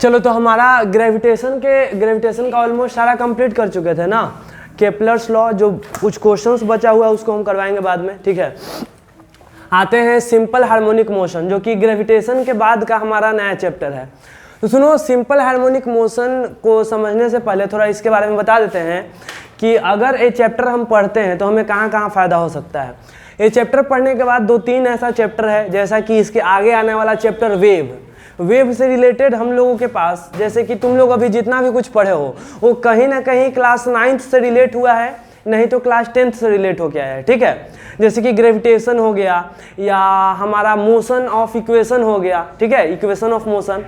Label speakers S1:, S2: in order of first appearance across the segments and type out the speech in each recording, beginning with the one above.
S1: चलो तो हमारा ग्रेविटेशन का ऑलमोस्ट सारा कंप्लीट कर चुके थे ना। केपलर्स लॉ जो कुछ क्वेश्चंस बचा हुआ है उसको हम करवाएंगे बाद में, ठीक है। आते हैं सिंपल हार्मोनिक मोशन, जो कि ग्रेविटेशन के बाद का हमारा नया चैप्टर है। तो सुनो, सिंपल हार्मोनिक मोशन को समझने से पहले थोड़ा इसके बारे में बता देते हैं कि अगर ये चैप्टर हम पढ़ते हैं तो हमें कहाँ कहाँ फ़ायदा हो सकता है। ये चैप्टर पढ़ने के बाद 2-3 ऐसा चैप्टर है, जैसा कि इसके आगे आने वाला चैप्टर वेव से रिलेटेड हम लोगों के पास, जैसे कि तुम लोग अभी जितना भी कुछ पढ़े हो वो कहीं ना कहीं क्लास 9th से रिलेट हुआ है, नहीं तो क्लास 10th से रिलेट हो गया है, ठीक है। जैसे कि ग्रेविटेशन हो गया या हमारा मोशन ऑफ इक्वेशन हो गया, ठीक है, इक्वेशन ऑफ मोशन।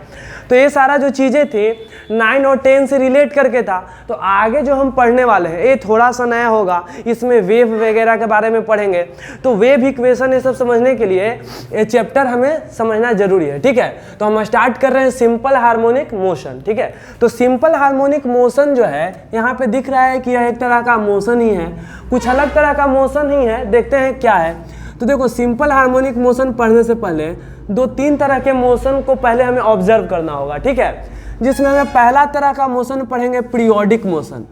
S1: तो ये सारा जो चीज़ें थी 9 और 10 से रिलेट करके था। तो आगे जो हम पढ़ने वाले हैं ये थोड़ा सा नया होगा, इसमें वेव वगैरह के बारे में पढ़ेंगे। तो वेव इक्वेशन ये सब समझने के लिए ये चैप्टर हमें समझना जरूरी है, ठीक है। तो हम स्टार्ट कर रहे हैं सिंपल हार्मोनिक मोशन, ठीक है। तो सिंपल हार्मोनिक मोशन जो है यहाँ पे दिख रहा है कि यह एक तरह का मोशन ही है, कुछ अलग तरह का मोशन ही है। देखते हैं क्या है। तो देखो, सिंपल हार्मोनिक मोशन पढ़ने से पहले 2-3 तरह के मोशन को पहले हमें ऑब्जर्व करना होगा, ठीक है। जिसमें हमें पहला तरह का मोशन पढ़ेंगे पीरियोडिक मोशन।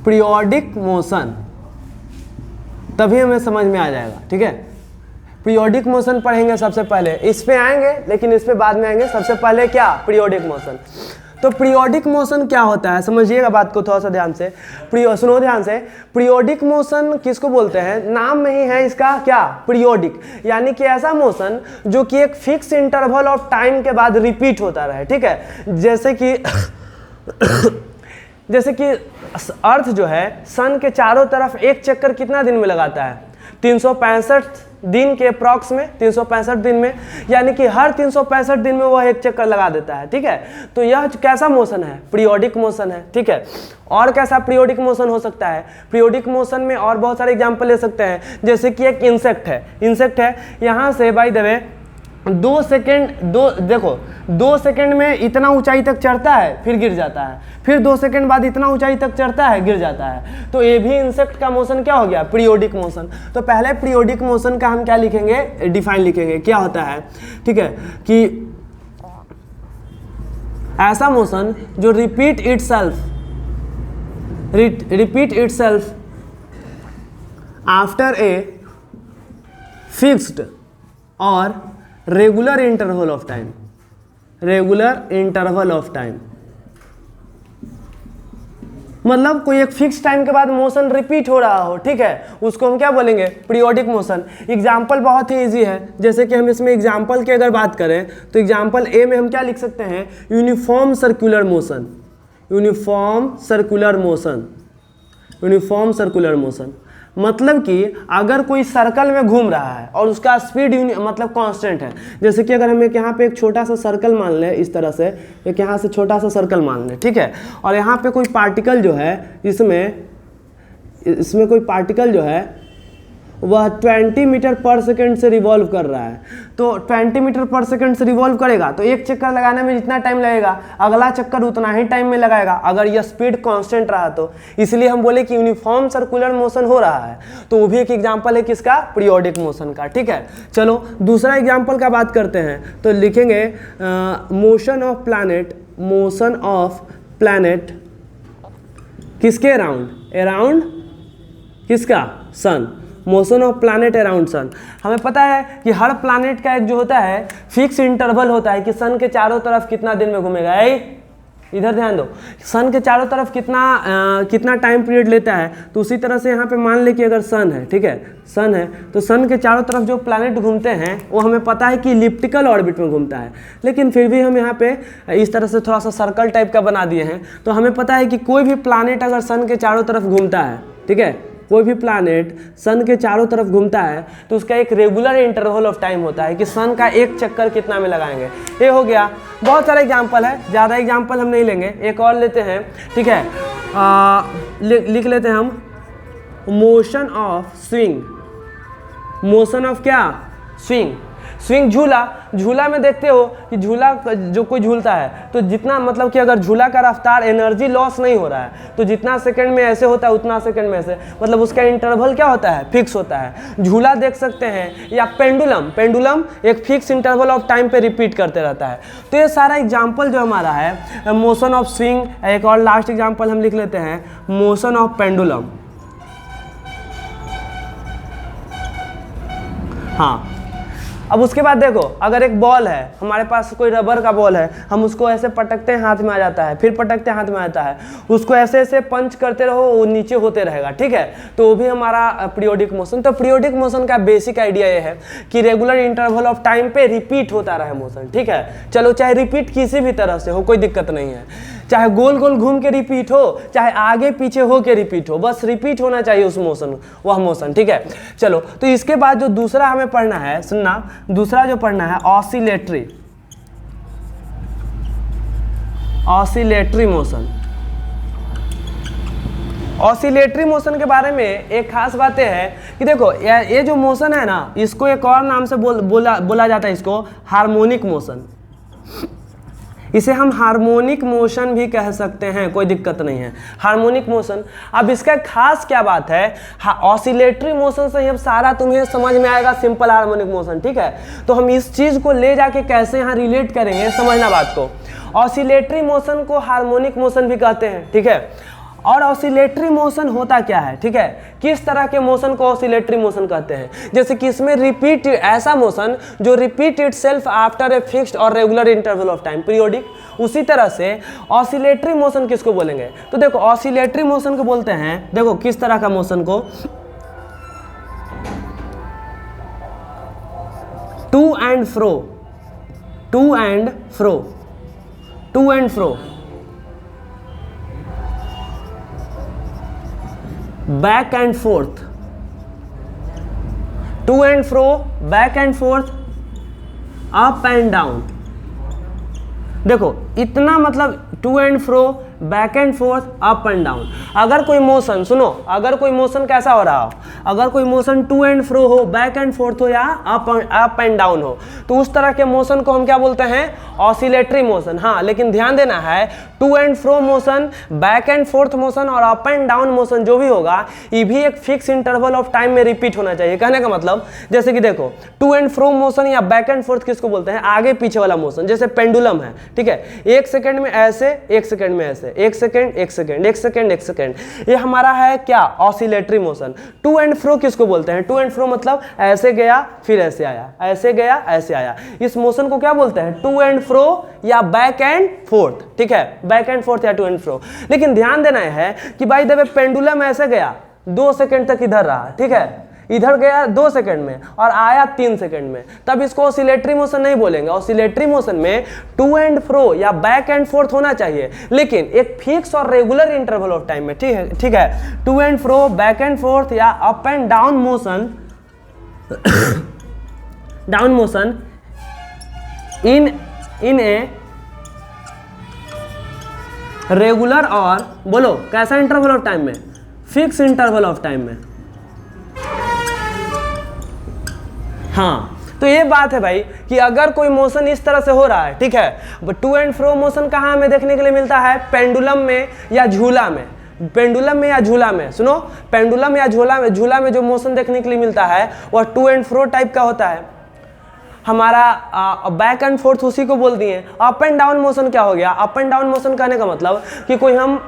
S1: पीरियोडिक मोशन तभी हमें समझ में आ जाएगा, ठीक है। पीरियोडिक मोशन पढ़ेंगे सबसे पहले, इस पे आएंगे लेकिन इस पे बाद में आएंगे। सबसे पहले क्या, पीरियोडिक मोशन। तो पीरियोडिक मोशन क्या होता है, समझिएगा बात को थोड़ा सा ध्यान से, सुनो ध्यान से। पीरियोडिक मोशन किसको बोलते हैं, नाम में ही है इसका क्या, पीरियोडिक, यानी कि ऐसा मोशन जो कि एक फिक्स इंटरवल ऑफ टाइम के बाद रिपीट होता रहे, ठीक है। जैसे कि अर्थ जो है सन के चारों तरफ एक चक्कर कितना दिन में लगाता है, 365 दिन के अप्रॉक्स में, 365 दिन में, यानी कि हर 365 दिन में वह एक चक्कर लगा देता है, ठीक है। तो यह कैसा मोशन है, पीरियोडिक मोशन है, ठीक है। और कैसा पीरियोडिक मोशन हो सकता है, पीरियोडिक मोशन में और बहुत सारे एग्जांपल ले सकते हैं। जैसे कि एक इंसेक्ट है, यहाँ से बाय द वे 2 सेकेंड में इतना ऊंचाई तक चढ़ता है फिर गिर जाता है, फिर 2 सेकेंड बाद इतना ऊंचाई तक चढ़ता है गिर जाता है। तो ये भी इंसेक्ट का मोशन क्या हो गया, पीरियोडिक मोशन। तो पहले पीरियोडिक मोशन का हम क्या लिखेंगे, डिफाइन लिखेंगे, क्या होता है, ठीक है, कि ऐसा मोशन जो repeat itself after a fixed और रेगुलर इंटरवल ऑफ टाइम, मतलब कोई एक फिक्स टाइम के बाद मोशन रिपीट हो रहा हो, ठीक है, उसको हम क्या बोलेंगे, पीरियोडिक मोशन। एग्जाम्पल बहुत ही इजी है, जैसे कि हम इसमें एग्जाम्पल की अगर बात करें तो एग्जाम्पल ए में हम क्या लिख सकते हैं, यूनिफॉर्म सर्कुलर मोशन। मतलब कि अगर कोई सर्कल में घूम रहा है और उसका स्पीड मतलब कांस्टेंट है। जैसे कि अगर हम एक यहाँ पे एक छोटा सा सर्कल मान लें, इस तरह से एक यहाँ से छोटा सा सर्कल मान लें, ठीक है, और यहाँ पे कोई पार्टिकल जो है इसमें कोई पार्टिकल जो है वह 20 मीटर पर सेकेंड से रिवॉल्व कर रहा है। तो 20 मीटर पर सेकेंड से रिवॉल्व करेगा तो एक चक्कर लगाने में जितना टाइम लगेगा अगला चक्कर उतना ही टाइम में लगाएगा, अगर यह स्पीड कांस्टेंट रहा तो। इसलिए हम बोले कि यूनिफॉर्म सर्कुलर मोशन हो रहा है। तो वो भी एक एग्जांपल है किसका, पीरियोडिक मोशन का, ठीक है। चलो दूसरा एग्जांपल का बात करते हैं, तो लिखेंगे मोशन ऑफ प्लैनेट किसके अराउंड किसका, sun. Motion of planet around sun. हमें पता है कि हर प्लैनेट का एक जो होता है फिक्स इंटरवल होता है कि सन के चारों तरफ कितना दिन में घूमेगा। इधर ध्यान दो, सन के चारों तरफ कितना टाइम पीरियड लेता है। तो उसी तरह से यहाँ पे मान ले कि अगर सन है, ठीक है, सन है तो सन के चारों तरफ जो प्लैनेट घूमते हैं वो हमें पता है कि इलिप्टिकल ऑर्बिट में घूमता है। लेकिन फिर भी हम यहाँ पे इस तरह से थोड़ा सा सर्कल टाइप का बना दिए हैं। तो हमें पता है कि कोई भी प्लैनेट अगर सन के चारों तरफ घूमता है, ठीक है, कोई भी प्लैनेट सन के चारों तरफ घूमता है तो उसका एक रेगुलर इंटरवल ऑफ टाइम होता है कि सन का एक चक्कर कितना में लगाएंगे। ये हो गया। बहुत सारे एग्जांपल है, ज़्यादा एग्जांपल हम नहीं लेंगे, एक और लेते हैं, ठीक है। लिख लेते हैं हम मोशन ऑफ स्विंग। स्विंग झूला, झूला में देखते हो कि झूला जो कोई झूलता है तो जितना मतलब कि अगर झूला का रफ्तार एनर्जी लॉस नहीं हो रहा है तो जितना सेकंड में ऐसे होता है उतना सेकंड में ऐसे, मतलब उसका इंटरवल क्या होता है, फिक्स होता है। झूला देख सकते हैं, या पेंडुलम, पेंडुलम एक फिक्स इंटरवल ऑफ टाइम पे रिपीट करते रहता है। तो ये सारा एग्जाम्पल जो हमारा है मोशन ऑफ स्विंग। एक और लास्ट एग्जाम्पल हम लिख लेते हैं, मोशन ऑफ पेंडुलम। हाँ, अब उसके बाद देखो, अगर एक बॉल है, हमारे पास कोई रबर का बॉल है, हम उसको ऐसे पटकते हैं हाथ में आ जाता है, फिर पटकते हैं हाथ में आता है, उसको ऐसे ऐसे पंच करते रहो वो नीचे होते रहेगा, ठीक है, तो वो भी हमारा पीरियोडिक मोशन। तो पीरियोडिक मोशन का बेसिक आइडिया ये है कि रेगुलर इंटरवल ऑफ टाइम पे रिपीट होता रहे मोशन, ठीक है। चलो चाहे रिपीट किसी भी तरह से हो, कोई दिक्कत नहीं है, चाहे गोल गोल घूम के रिपीट हो, चाहे आगे पीछे हो के रिपीट हो, बस रिपीट होना चाहिए उस मोशन, वह मोशन, ठीक है। चलो, तो इसके बाद जो दूसरा हमें पढ़ना है, सुनना, दूसरा जो पढ़ना है oscillatory, oscillatory motion. Oscillatory motion के बारे में एक खास बात यह है कि देखो ये जो मोशन है ना, इसको एक और नाम से बोला जाता है, इसको हार्मोनिक मोशन। इसे हम हार्मोनिक मोशन भी कह सकते हैं, कोई दिक्कत नहीं है, हार्मोनिक मोशन। अब इसका खास क्या बात है, ऑसिलेटरी मोशन से अब सारा तुम्हें समझ में आएगा सिंपल हार्मोनिक मोशन, ठीक है। तो हम इस चीज को ले जाके कैसे यहाँ रिलेट करेंगे, समझना बात को। ऑसिलेटरी मोशन को हार्मोनिक मोशन भी कहते हैं, ठीक है। और ऑसिलेटरी मोशन होता क्या है, ठीक है, किस तरह के मोशन को ऑसिलेटरी मोशन कहते हैं, जैसे कि इसमें रिपीट, ऐसा मोशन जो repeat itself after a fixed और regular interval of time, periodic. उसी तरह से ऑसिलेटरी मोशन किसको बोलेंगे, तो देखो ऑसिलेटरी मोशन को बोलते हैं, देखो किस तरह का मोशन को, to and fro, to and fro, to and fro, back and forth, to and fro, back and forth, up and down. देखो इतना मतलब to and fro, back and forth, up and down. अगर कोई motion, सुनो, अगर कोई motion कैसा हो रहा हो, अगर कोई मोशन टू एंड फ्रो हो, बैक एंड फोर्थ हो, या अप एंड डाउन हो, तो उस तरह के मोशन को हम क्या बोलते हैं, ऑसिलेटरी मोशन। हाँ, लेकिन ध्यान देना है, to and fro motion, back and forth motion और अप एंड डाउन मोशन जो भी होगा, ये भी एक फिक्स इंटरवल ऑफ टाइम में रिपीट होना चाहिए। कहने का मतलब, जैसे कि देखो टू एंड फ्रो मोशन या बैक एंड फोर्थ किसको बोलते हैं, आगे पीछे वाला मोशन, जैसे पेंडुलम है, ठीक है, एक सेकंड में ऐसे, एक सेकंड में ऐसे, एक सेकंड, एक सेकंड, एक सेकंड, एक सेकंड, ये हमारा है क्या, oscillatory motion. To and fro किसको बोलते हैं, टू एंड फ्रो मतलब ऐसे गया फिर ऐसे आया, ऐसे गया ऐसे आया, इस मोशन को क्या बोलते हैं, टू एंड फ्रो या बैक एंड फोर्थ, ठीक है, बैक एंड फोर्थ या टू एंड फ्रो। लेकिन ध्यान देना है कि भाई जब पेंडुलम ऐसे गया 2 सेकंड तक इधर रहा, ठीक है, इधर गया 2 सेकंड में और आया 3 सेकंड में, तब इसको ऑसिलेटरी मोशन नहीं बोलेंगे। ऑसिलेटरी मोशन में टू एंड फ्रो या बैक एंड फोर्थ होना चाहिए, लेकिन एक फिक्स और रेगुलर इंटरवल ऑफ टाइम में, ठीक है, to and fro, back and forth या up and down motion, down motion in a regular और, बोलो कैसा इंटरवल ऑफ टाइम में, फिक्स इंटरवल ऑफ टाइम में। हाँ, तो ये बात है भाई कि अगर कोई मोशन इस तरह से हो रहा है, ठीक है, टू एंड फ्रो मोशन कहाँ हमें देखने के लिए मिलता है, पेंडुलम में या झूला में, पेंडुलम में या झूला में। सुनो, पेंडुलम या झूला में जो मोशन देखने के लिए मिलता है वह टू एंड फ्रो टाइप का होता है। हमारा बैक एंड फोर्थ उसी को बोल दिए। अप एंड डाउन मोशन क्या हो गया, अप एंड डाउन मोशन कहने का मतलब कि कोई हम,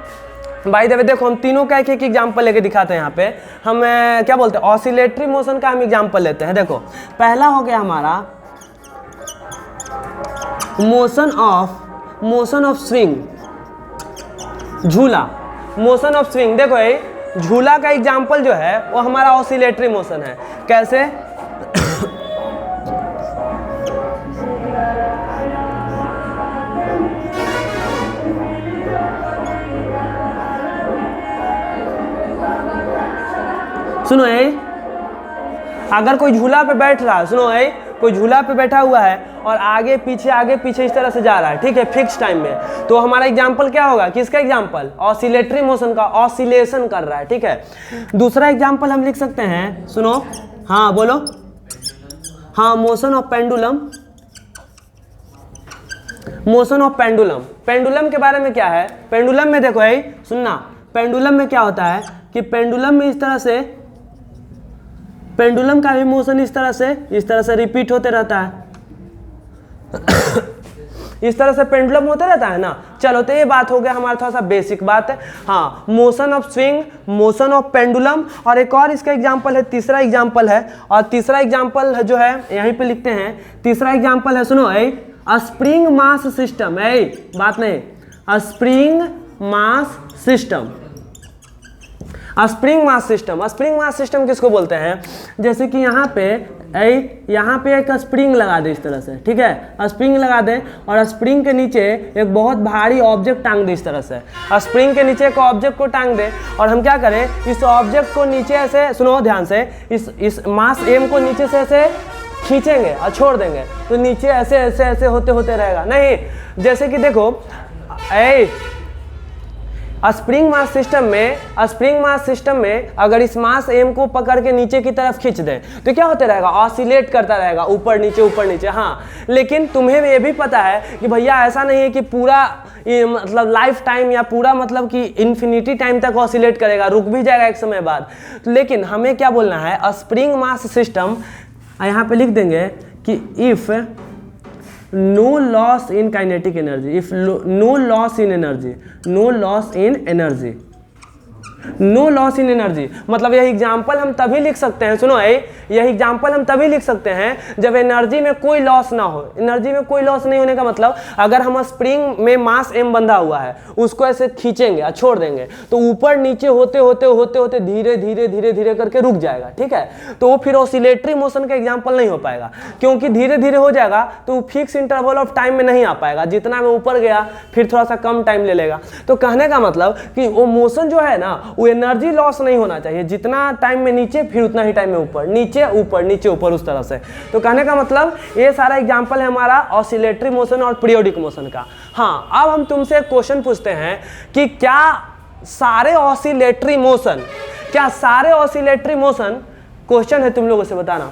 S1: बाय द वे देखो हम तीनों का एक एक एग्जाम्पल लेके दिखाते हैं। यहाँ पे हम क्या बोलते हैं, ऑसिलेटरी मोशन का हम एग्जाम्पल लेते हैं। देखो पहला हो गया हमारा मोशन ऑफ स्विंग, झूला, मोशन ऑफ स्विंग। देखो ये झूला का एग्जाम्पल जो है वो हमारा ऑसिलेटरी मोशन है। कैसे, सुनो ये, अगर कोई झूला पे बैठ रहा है, सुनो ये, कोई झूला पे बैठा हुआ है और आगे पीछे इस तरह से जा रहा है, ठीक है, फिक्स टाइम में, तो हमारा एग्जाम्पल क्या होगा, किसका एग्जाम्पल, ऑसिलेटरी मोशन का, ऑसिलेशन कर रहा है, ठीक है। दूसरा एग्जाम्पल हम लिख सकते हैं, सुनो, हाँ बोलो, हाँ, motion of pendulum, motion of pendulum. Pendulum के बारे में क्या है, पेंडुलम में देखो भाई सुनना, पेंडुलम में क्या होता है कि पेंडुलम में इस तरह से, पेंडुलम का भी मोशन इस तरह से रिपीट होते रहता है इस तरह से पेंडुलम होते रहता है ना। चलो तो ये बात हो गया हमारा थोड़ा सा बेसिक बात है। हाँ, motion of swing, motion of pendulum, और एक और इसका एग्जांपल है, तीसरा एग्जांपल है, और तीसरा एग्जांपल जो है यहीं पे लिखते हैं। तीसरा एग्जांपल है, सुनो, स्प्रिंग मास सिस्टम, बात नहीं, spring mass system. Spring mass system, spring mass system किसको बोलते हैं, जैसे कि यहाँ पे एक स्प्रिंग लगा दे इस तरह से, ठीक है, स्प्रिंग लगा दे और स्प्रिंग के नीचे एक बहुत भारी ऑब्जेक्ट टांग दे इस तरह से, स्प्रिंग के नीचे एक ऑब्जेक्ट को टांग दे, और हम क्या करें, इस ऑब्जेक्ट को नीचे ऐसे, सुनो ध्यान से, इस मास एम को नीचे से ऐसे खींचेंगे और छोड़ देंगे, तो नीचे ऐसे ऐसे ऐसे होते होते रहेगा। नहीं, जैसे कि देखो स्प्रिंग मास सिस्टम में अगर इस मास एम को पकड़ के नीचे की तरफ खींच दें तो क्या होते रहेगा, ऑसिलेट करता रहेगा, ऊपर नीचे। हाँ, लेकिन तुम्हें ये भी पता है कि भैया ऐसा नहीं है कि पूरा मतलब लाइफ टाइम या पूरा मतलब कि इन्फिनिटी टाइम तक ऑसिलेट करेगा, रुक भी जाएगा एक समय बाद। लेकिन हमें क्या बोलना है, स्प्रिंग मास सिस्टम, यहाँ पे लिख देंगे कि if no loss in kinetic energy, if no loss in energy, no loss in energy, no loss in energy, मतलब यह एग्जाम्पल हम तभी लिख सकते हैं, सुनो यह एग्जाम्पल हम तभी लिख सकते हैं जब एनर्जी में कोई लॉस ना हो। एनर्जी में कोई लॉस नहीं होने का मतलब, अगर हम स्प्रिंग में मास एम बंधा हुआ है, उसको ऐसे खींचेंगे और छोड़ देंगे तो ऊपर नीचे होते होते धीरे करके रुक जाएगा, ठीक है, तो वो फिर ऑसिलेटरी मोशन का एग्जाम्पल नहीं हो पाएगा, क्योंकि धीरे हो जाएगा तो फिक्स इंटरवल ऑफ टाइम में नहीं आ पाएगा, जितना में ऊपर गया फिर थोड़ा सा कम टाइम ले लेगा। तो कहने का मतलब कि वो मोशन जो है ना, वो एनर्जी लॉस नहीं होना चाहिए, जितना टाइम में नीचे फिर उतना ही टाइम में ऊपर, नीचे ऊपर उस तरह से। तो कहने का मतलब ये सारा एग्जांपल है हमारा ऑसिलेटरी मोशन और पीरियोडिक मोशन का। हाँ, अब हम तुमसे एक क्वेश्चन पूछते हैं कि क्या सारे ऑसिलेटरी मोशन, क्वेश्चन है तुम लोगों से बताना,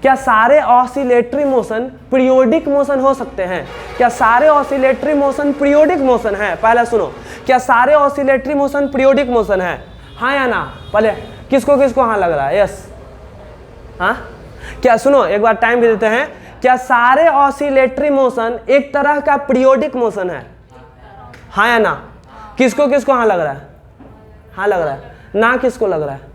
S1: क्या सारे ऑसिलेटरी मोशन पीरियोडिक मोशन हो सकते हैं? क्या सारे ऑसिलेटरी मोशन पीरियोडिक मोशन है? पहले सुनो, क्या सारे ऑसिलेटरी मोशन पीरियोडिक मोशन है, हाँ या ना? पहले किसको हाँ लग रहा है, यस, हाँ, क्या, सुनो एक बार टाइम भी देते हैं, क्या सारे ऑसिलेटरी मोशन एक तरह का पीरियोडिक मोशन है, हाँ या ना? किसको हाँ लग रहा है, हाँ लग रहा है ना, किसको लग रहा है?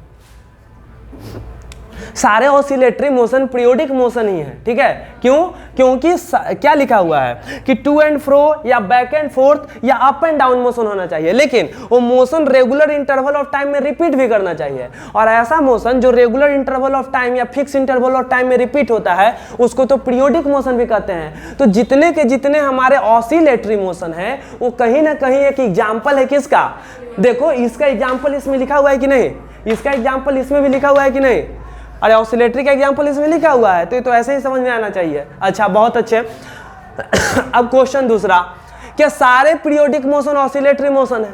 S1: सारे ऑसिलेटरी मोशन पीरियोडिक मोशन ही है, ठीक है, क्यों? क्योंकि क्या लिखा हुआ है कि टू एंड फ्रो या बैक एंड फोर्थ या अप एंड डाउन मोशन होना चाहिए, लेकिन वो motion regular interval of time में रिपीट भी करना चाहिए, और ऐसा मोशन जो रेगुलर इंटरवल ऑफ टाइम या फिक्स इंटरवल ऑफ टाइम में रिपीट होता है उसको तो पीरियोडिक मोशन भी कहते हैं। तो जितने के जितने हमारे ऑसिलेटरी मोशन है वो कहीं ना कहीं एक एग्जाम्पल है किसका? देखो इसका एग्जाम्पल इसमें लिखा हुआ है कि नहीं, इसका एग्जाम्पल इसमें भी लिखा हुआ है कि नहीं? अरे ऑसिलेटरी का एग्जांपल इसमें लिखा हुआ है, तो ऐसे ही समझ में आना चाहिए। अच्छा, बहुत अच्छे। अब क्वेश्चन दूसरा, क्या सारे पीरियोडिक मोशन ऑसिलेटरी मोशन है?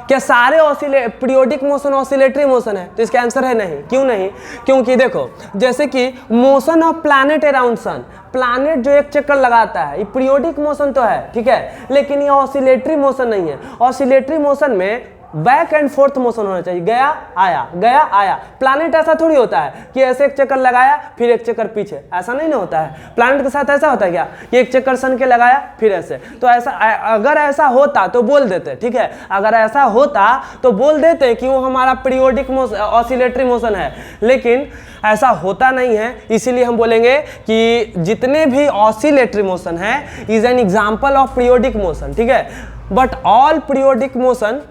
S1: क्या सारे पीरियोडिक मोशन ऑसिलेटरी मोशन है? तो इसका आंसर है नहीं। क्यों नहीं? क्योंकि देखो, जैसे कि motion of planet around sun, planet जो एक चक्कर लगाता है, ये पीरियोडिक मोशन तो है, ठीक है, लेकिन ये ऑसिलेटरी मोशन नहीं है। ऑसिलेटरी मोशन में बैक एंड फोर्थ मोशन होना चाहिए, गया आया। प्लैनेट ऐसा थोड़ी होता है कि ऐसे एक चक्कर लगाया फिर एक चक्कर पीछे, ऐसा नहीं ना होता है। प्लैनेट के साथ ऐसा होता है क्या कि एक चक्कर सन के लगाया फिर ऐसे? तो ऐसा, अगर ऐसा होता तो बोल देते, ठीक है, अगर ऐसा होता तो बोल देते कि वो हमारा पीरियोडिक ऑसिलेटरी मोशन है, लेकिन ऐसा होता नहीं है। इसीलिए हम बोलेंगे कि जितने भी ऑसिलेटरी मोशन है is an example of periodic motion, ठीक है, but all periodic motion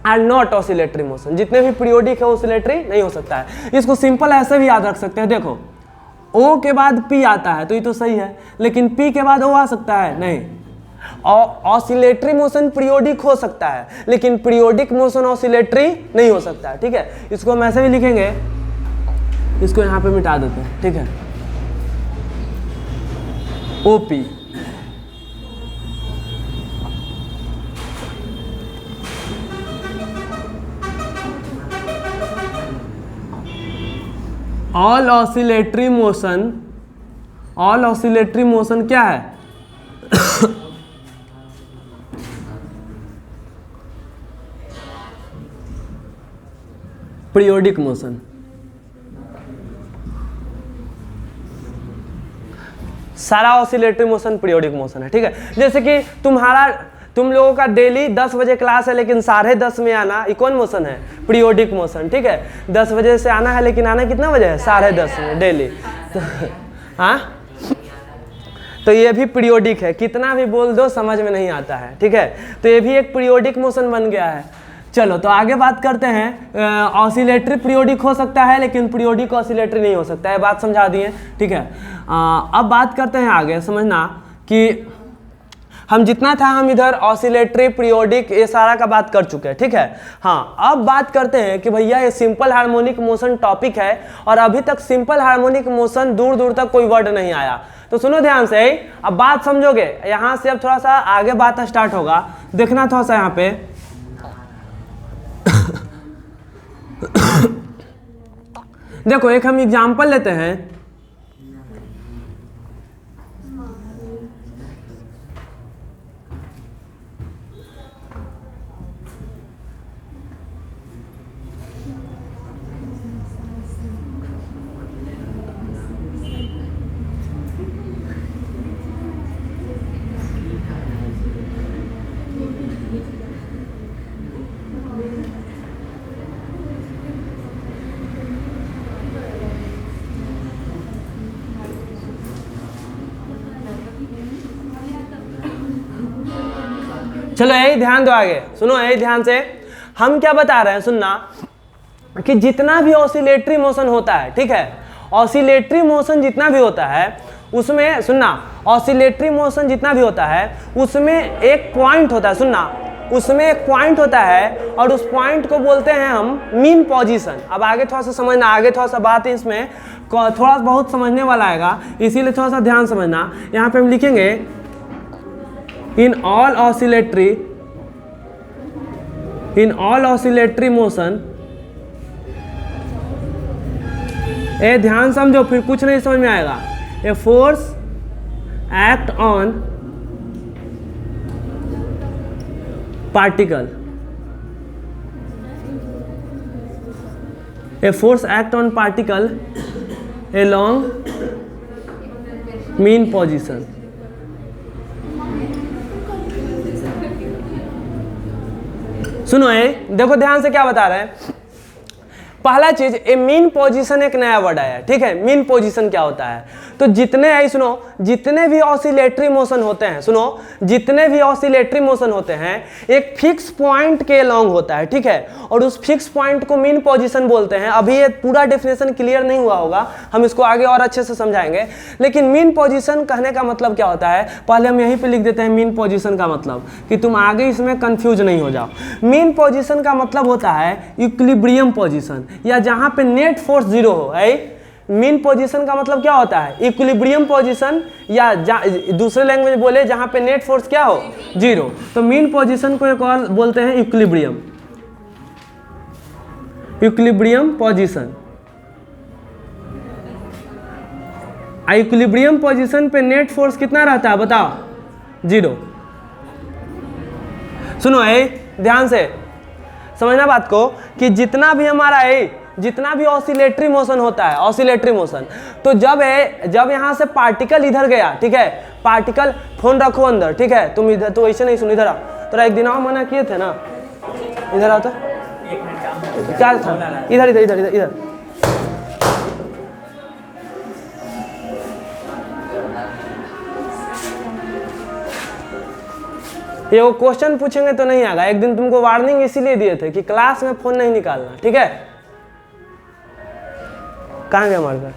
S1: are not oscillatory motion. जितने भी पीरियोडिक है ऑसिलेटरी नहीं हो सकता है। इसको सिंपल ऐसे भी याद रख सकते हैं, देखो ओ के बाद पी आता है तो ये तो सही है, लेकिन पी के बाद ओ आ सकता है? नहीं। ऑसिलेटरी मोशन पीरियोडिक हो सकता है, लेकिन पीरियोडिक मोशन ऑसिलेटरी नहीं हो सकता है, ठीक है। इसको हम ऐसे भी लिखेंगे, इसको यहाँ पे मिटा देते हैं, ठीक है, ओपी। ऑल ऑसिलेटरी मोशन क्या है? Periodic motion. सारा ऑसिलेटरी मोशन पीरियोडिक मोशन है, ठीक है। जैसे कि तुम लोगों का डेली 10 बजे क्लास है लेकिन 10:30 में आना, ये कौन मोशन है? पीरियोडिक मोशन, ठीक है। 10 बजे से आना है लेकिन आना कितना बजे है? 10:30 में डेली। हाँ, तो ये भी पीरियोडिक है, कितना भी बोल दो समझ में नहीं आता है, ठीक है। तो ये भी एक पीरियोडिक मोशन बन गया है। चलो तो आगे बात करते हैं। ऑसिलेटरी पीरियोडिक हो सकता है लेकिन पीरियोडिक ऑसिलेटरी नहीं हो सकता है, बात समझा दिए, ठीक है। अब बात करते हैं आगे, समझना कि हम जितना था हम इधर ऑसिलेटरी पीरियोडिक ये सारा का बात कर चुके हैं, ठीक है। हाँ, अब बात करते हैं कि भैया ये सिंपल हार्मोनिक मोशन टॉपिक है और अभी तक सिंपल हार्मोनिक मोशन दूर दूर तक कोई वर्ड नहीं आया। तो सुनो ध्यान से, अब बात समझोगे, यहाँ से अब थोड़ा सा आगे बात स्टार्ट होगा, देखना थोड़ा सा यहाँ पे। देखो एक हम एग्जाम्पल लेते हैं। चलो यही ध्यान दो, आगे सुनो यही ध्यान से। हम क्या बता रहे हैं, सुनना कि जितना भी ऑसिलेटरी मोशन होता है, ठीक है, ऑसिलेटरी मोशन जितना भी होता है उसमें, सुनना, ऑसिलेटरी मोशन जितना भी होता है उसमें एक पॉइंट होता है, सुनना, उसमें एक पॉइंट होता है और उस पॉइंट को बोलते हैं हम मीन पोजीशन। अब आगे थोड़ा सा समझना, आगे थोड़ा सा बात है इसमें थोड़ा बहुत समझने वाला आएगा, इसीलिए थोड़ा सा ध्यान समझना। यहाँ पे हम लिखेंगे in all oscillatory motion, ए ध्यान समझो फिर कुछ नहीं समझ में आएगा। A force act on particle, a force act on particle along mean position। सुनो ये देखो ध्यान से क्या बता रहे हैं। पहला चीज, ए मीन पोजीशन एक नया वर्ड आया है, ठीक है। मीन पोजीशन क्या होता है? तो जितने आई सुनो, जितने भी ऑसिलेटरी मोशन होते हैं, सुनो, जितने भी ऑसिलेटरी मोशन होते हैं एक फिक्स पॉइंट के लॉन्ग होता है, ठीक है, और उस फिक्स पॉइंट को मीन पोजीशन बोलते हैं। अभी ये पूरा डेफिनेशन क्लियर नहीं हुआ होगा, हम इसको आगे और अच्छे से समझाएंगे। लेकिन मीन पोजीशन कहने का मतलब क्या होता है, पहले हम यहीं पे लिख देते हैं मीन पोजीशन का मतलब, कि तुम आगे इसमें कंफ्यूज नहीं हो जाओ। मीन पोजीशन का मतलब होता है इक्विलिब्रियम पोजीशन, या जहां पे नेट फोर्स जीरो हो। है मीन पोजीशन का मतलब क्या होता है? इक्विलिब्रियम पोजीशन, या दूसरे लैंग्वेज बोले जहां पे नेट फोर्स क्या हो, जीरो। तो मीन पोजीशन को एक और बोलते हैं equilibrium, equilibrium position. Equilibrium position पे नेट फोर्स कितना रहता है बताओ? जीरो। सुनो ध्यान से समझना बात को, कि जितना भी हमारा जितना भी ऑसिलेटरी मोशन होता है, ऑसिलेटरी मोशन, तो जब यहाँ से पार्टिकल इधर गया, ठीक है, पार्टिकल, फोन रखो अंदर, ठीक है, तुम इधर तो ऐसे नहीं सुन, इधर आ, तो एक दिन आओ, मना किए थे ना, इधर आओ तो क्या था, इधर इधर इधर इधर इधर। ये वो क्वेश्चन पूछेंगे तो नहीं आएगा। एक दिन तुमको वार्निंग इसीलिए दिए थे कि क्लास में फोन नहीं निकालना, ठीक है। कहाँ गया मार्कर?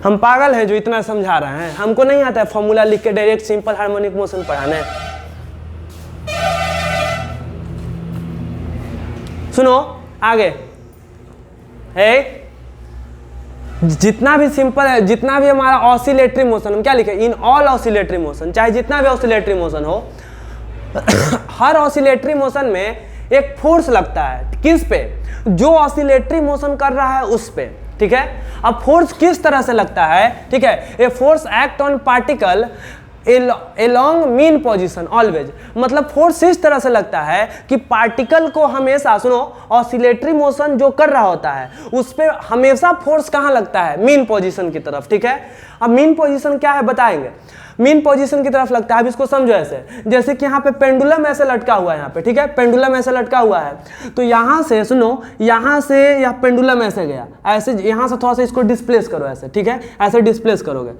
S1: हम पागल हैं जो इतना समझा रहे हैं? हमको नहीं आता है फॉर्मूला लिख के डायरेक्ट सिंपल हार्मोनिक मोशन पढ़ाने। सुनो आगे है, जितना भी सिंपल है, जितना भी हमारा ऑसिलेटरी मोशन, हम क्या लिखे, इन ऑल ऑसिलेटरी मोशन, चाहे जितना भी ऑसिलेटरी मोशन हो हर ऑसिलेटरी मोशन में एक फोर्स लगता है, किस पे, जो ऑसिलेटरी मोशन कर रहा है उस पे, ठीक है। अब फोर्स किस तरह से लगता है, ठीक है, a force act on particle along mean position always, मतलब फोर्स इस तरह से लगता है कि पार्टिकल को हमेशा, सुनो, ऑसिलेटरी मोशन जो कर रहा होता है उस पे हमेशा फोर्स कहाँ लगता है, मीन पोजीशन की तरफ, ठीक है। अब मीन पोजीशन क्या है बताएंगे, मीन पोजीशन की तरफ लगता है। अब इसको समझो ऐसे, जैसे कि यहाँ पे पेंडुलम ऐसे लटका हुआ है, यहाँ पे, ठीक है, पेंडुलम ऐसे लटका हुआ है, तो यहाँ से सुनो, यहाँ से यह पेंडुलम ऐसे गया, ऐसे यहाँ से थोड़ा सा इसको डिस्प्लेस करो ऐसे, ठीक है, ऐसे डिस्प्लेस करोगे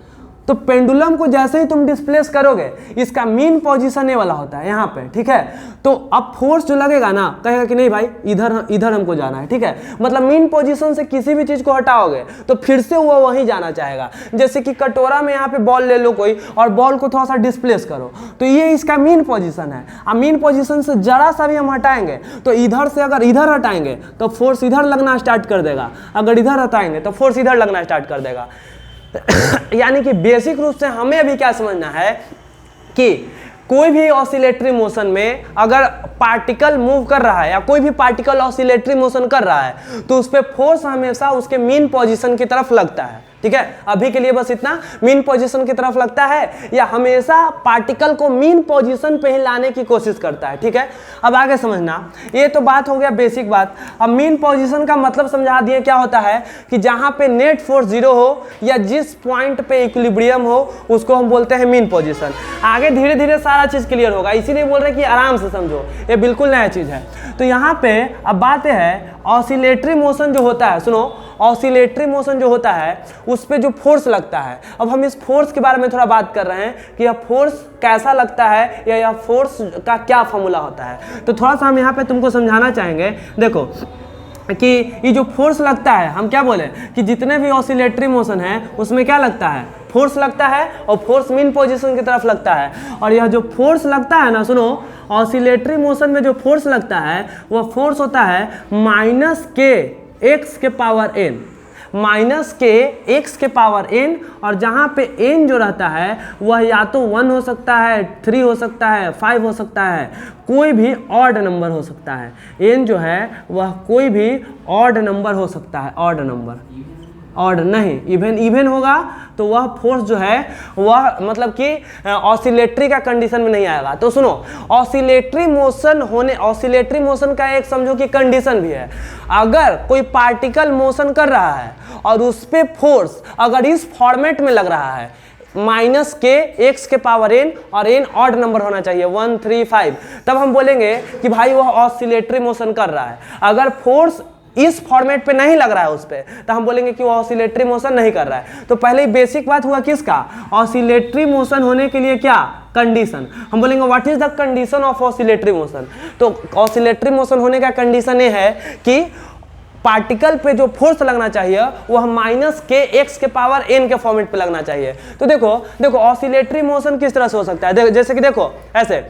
S1: तो पेंडुलम को जैसे ही तुम डिस्प्लेस करोगे इसका मीन पोजीशन ये वाला होता है यहाँ पे, ठीक है। तो अब फोर्स जो लगेगा ना, कहेगा कि नहीं भाई इधर हमको जाना है, ठीक है, मतलब मीन पोजीशन से किसी भी चीज को हटाओगे तो फिर से वो वहीं जाना चाहेगा। जैसे कि कटोरा में यहाँ पे बॉल ले लो कोई और बॉल को थोड़ा सा डिस्प्लेस करो, तो ये इसका मीन पोजीशन है। अब मीन पोजीशन से जरा सा भी हम हटाएंगे तो इधर से अगर इधर हटाएंगे तो फोर्स इधर लगना स्टार्ट कर देगा, अगर इधर हटाएंगे तो फोर्स इधर लगना स्टार्ट कर देगा। यानी कि बेसिक रूप से हमें अभी क्या समझना है कि कोई भी ऑसिलेटरी मोशन में अगर पार्टिकल मूव कर रहा है या कोई भी पार्टिकल ऑसिलेटरी मोशन कर रहा है तो उस पे फोर्स हमेशा उसके मीन पोजीशन की तरफ लगता है, ठीक है। अभी के लिए बस इतना, मीन पोजीशन की तरफ लगता है या हमेशा पार्टिकल को मीन पोजीशन पे ही लाने की कोशिश करता है, ठीक है। अब आगे समझना, ये तो बात हो गया बेसिक बात। अब मीन पोजीशन का मतलब समझा दिए, क्या होता है कि जहां पे नेट फोर्स जीरो हो या जिस पॉइंट पे इक्विलिब्रियम हो उसको हम बोलते हैं मीन पोजीशन। आगे धीरे धीरे सारा चीज क्लियर होगा, इसीलिए बोल रहे हैं कि आराम से समझो, ये बिल्कुल नया चीज है। तो यहाँ पे अब बात है ऑसिलेटरी मोशन जो होता है, सुनो, ऑसिलेटरी मोशन जो होता है उस पे जो फोर्स लगता है, अब हम इस फोर्स के बारे में थोड़ा बात कर रहे हैं कि यह फोर्स कैसा लगता है या यह फोर्स का क्या फॉर्मूला होता है। तो थोड़ा सा हम यहाँ पे तुमको समझाना चाहेंगे। देखो कि ये जो फोर्स लगता है, हम क्या बोले कि जितने भी ऑसिलेटरी मोशन है उसमें क्या लगता है, फोर्स लगता है, और फोर्स मीन पोजीशन की तरफ लगता है। और यह जो फोर्स लगता है ना, सुनो, ऑसिलेटरी मोशन में जो फोर्स लगता है वह फोर्स होता है माइनस के एक्स के पावर एन, माइनस के एक्स के पावर एन, और जहाँ पे एन जो रहता है वह या तो 1 हो सकता है, 3 हो सकता है, 5 हो सकता है, कोई भी ऑड नंबर हो सकता है। एन जो है वह कोई भी ऑड नंबर हो सकता है, ऑड नंबर, ऑड नहीं, इवन होगा तो वह फोर्स जो है वह मतलब कि ऑसिलेटरी का कंडीशन में नहीं आएगा। तो सुनो, ऑसिलेटरी मोशन का एक समझो कि कंडीशन भी है। अगर कोई पार्टिकल मोशन कर रहा है और उस पे फोर्स अगर इस फॉर्मेट में लग रहा है, माइनस के एक्स के पावर एन, और एन ऑड नंबर होना चाहिए 1, 3, 5, तब हम बोलेंगे कि भाई वह ऑसिलेटरी मोशन कर रहा है। अगर फोर्स इस फॉर्मेट पे नहीं लग रहा है उस पे, तो हम बोलेंगे कि वो ऑसिलेटरी मोशन नहीं कर रहा है। तो पहले ही बेसिक बात हुआ किसका, ऑसिलेटरी मोशन होने के लिए क्या कंडीशन, हम बोलेंगे what is the condition of oscillatory motion. तो ऑसिलेटरी मोशन होने का कंडीशन ये है कि पार्टिकल पे जो फोर्स लगना चाहिए वह माइनस के एक्स के पावर एन के फॉर्मेट पे लगना चाहिए। तो देखो ऑसिलेटरी मोशन किस तरह से हो सकता है, जैसे कि देखो ऐसे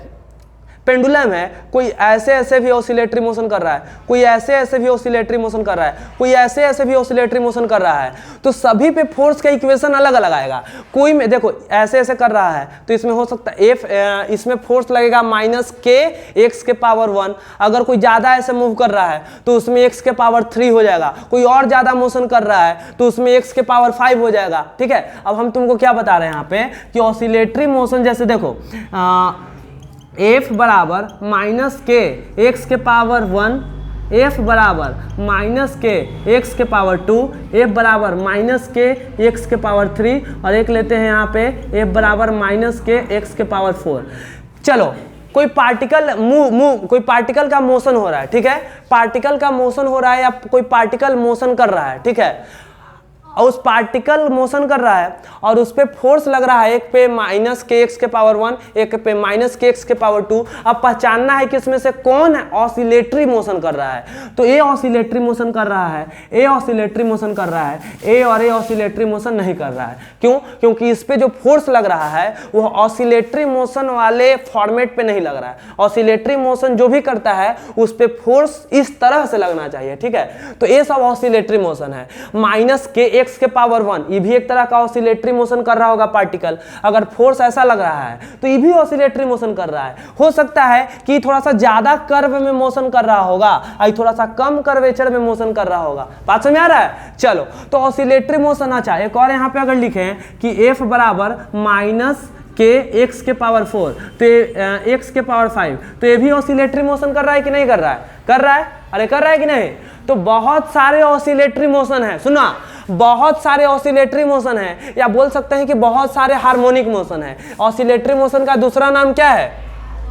S1: पेंडुलम है, कोई ऐसे भी ऑसिलेटरी मोशन कर रहा है, कोई ऐसे भी ऑसिलेटरी मोशन कर रहा है, कोई ऐसे भी ऑसिलेटरी मोशन कर रहा है, तो सभी पे फोर्स का इक्वेशन अलग अलग आएगा। कोई में देखो ऐसे कर रहा है तो इसमें हो सकता है इसमें फोर्स लगेगा माइनस के एक्स के पावर 1, अगर कोई ज़्यादा ऐसे मूव कर रहा है तो उसमें एक्स के पावर 3 हो जाएगा, कोई और ज़्यादा मोशन कर रहा है तो उसमें एक्स के पावर 5 हो जाएगा, ठीक है। अब हम तुमको क्या बता रहे हैं यहाँ पे कि ऑसिलेटरी मोशन जैसे देखो एफ बराबर माइनस के एक्स के पावर 1, एफ बराबर माइनस के एक्स के पावर 2, एफ बराबर माइनस के एक्स के पावर 3, और एक लेते हैं यहाँ पे एफ बराबर माइनस के एक्स के पावर 4। चलो कोई पार्टिकल कोई पार्टिकल का मोशन हो रहा है, ठीक है, पार्टिकल का मोशन हो रहा है या कोई पार्टिकल मोशन कर रहा है, ठीक है, और उस पार्टिकल मोशन कर रहा है और उस पे फोर्स लग रहा है, एक पे माइनस के एक्स के पावर 1, एक पे माइनस के एक्स के पावर 2। अब पहचानना है कि इसमें से कौन ऑसिलेटरी मोशन कर रहा है। तो ए ऑसिलेटरी मोशन कर रहा है, ए ऑसिलेटरी मोशन कर रहा है, ए और ए ऑसिलेटरी मोशन नहीं कर रहा है। क्यों? क्योंकि इस पे जो फोर्स लग रहा है वह ऑसिलेटरी मोशन वाले फॉर्मेट पे नहीं लग रहा है। ऑसिलेटरी मोशन जो भी करता है उस पे फोर्स इस तरह से लगना चाहिए, ठीक है। तो ये सब ऑसिलेटरी मोशन है, माइनस के एक्स के पावर 1, ये भी एक तरह का ऑसिलेटरी मोशन कर रहा होगा पार्टिकल। अगर फोर्स ऐसा लग रहा है तो ये भी ऑसिलेटरी मोशन कर रहा है। हो सकता है कि थोड़ा सा ज्यादा कर्व में मोशन कर रहा होगा, थोड़ा सा कम कर्वेचर में मोशन कर रहा होगा। बात समझ आ रहा है? चलो, तो ऑसिलेटरी मोशन। अच्छा, एक और यहाँ पे अगर लिखें कि एफ बराबर माइनस के एक्स के पावर 4 तो एक्स के पावर 5, तो ये भी ऑसिलेटरी मोशन कर रहा है कि नहीं कर रहा है? कर रहा है। अरे कर रहा है कि नहीं? तो बहुत सारे ऑसिलेटरी मोशन है, सुना, बहुत सारे ऑसिलेटरी मोशन है, या बोल सकते हैं कि बहुत सारे हार्मोनिक मोशन है। ऑसिलेटरी मोशन का दूसरा नाम क्या है?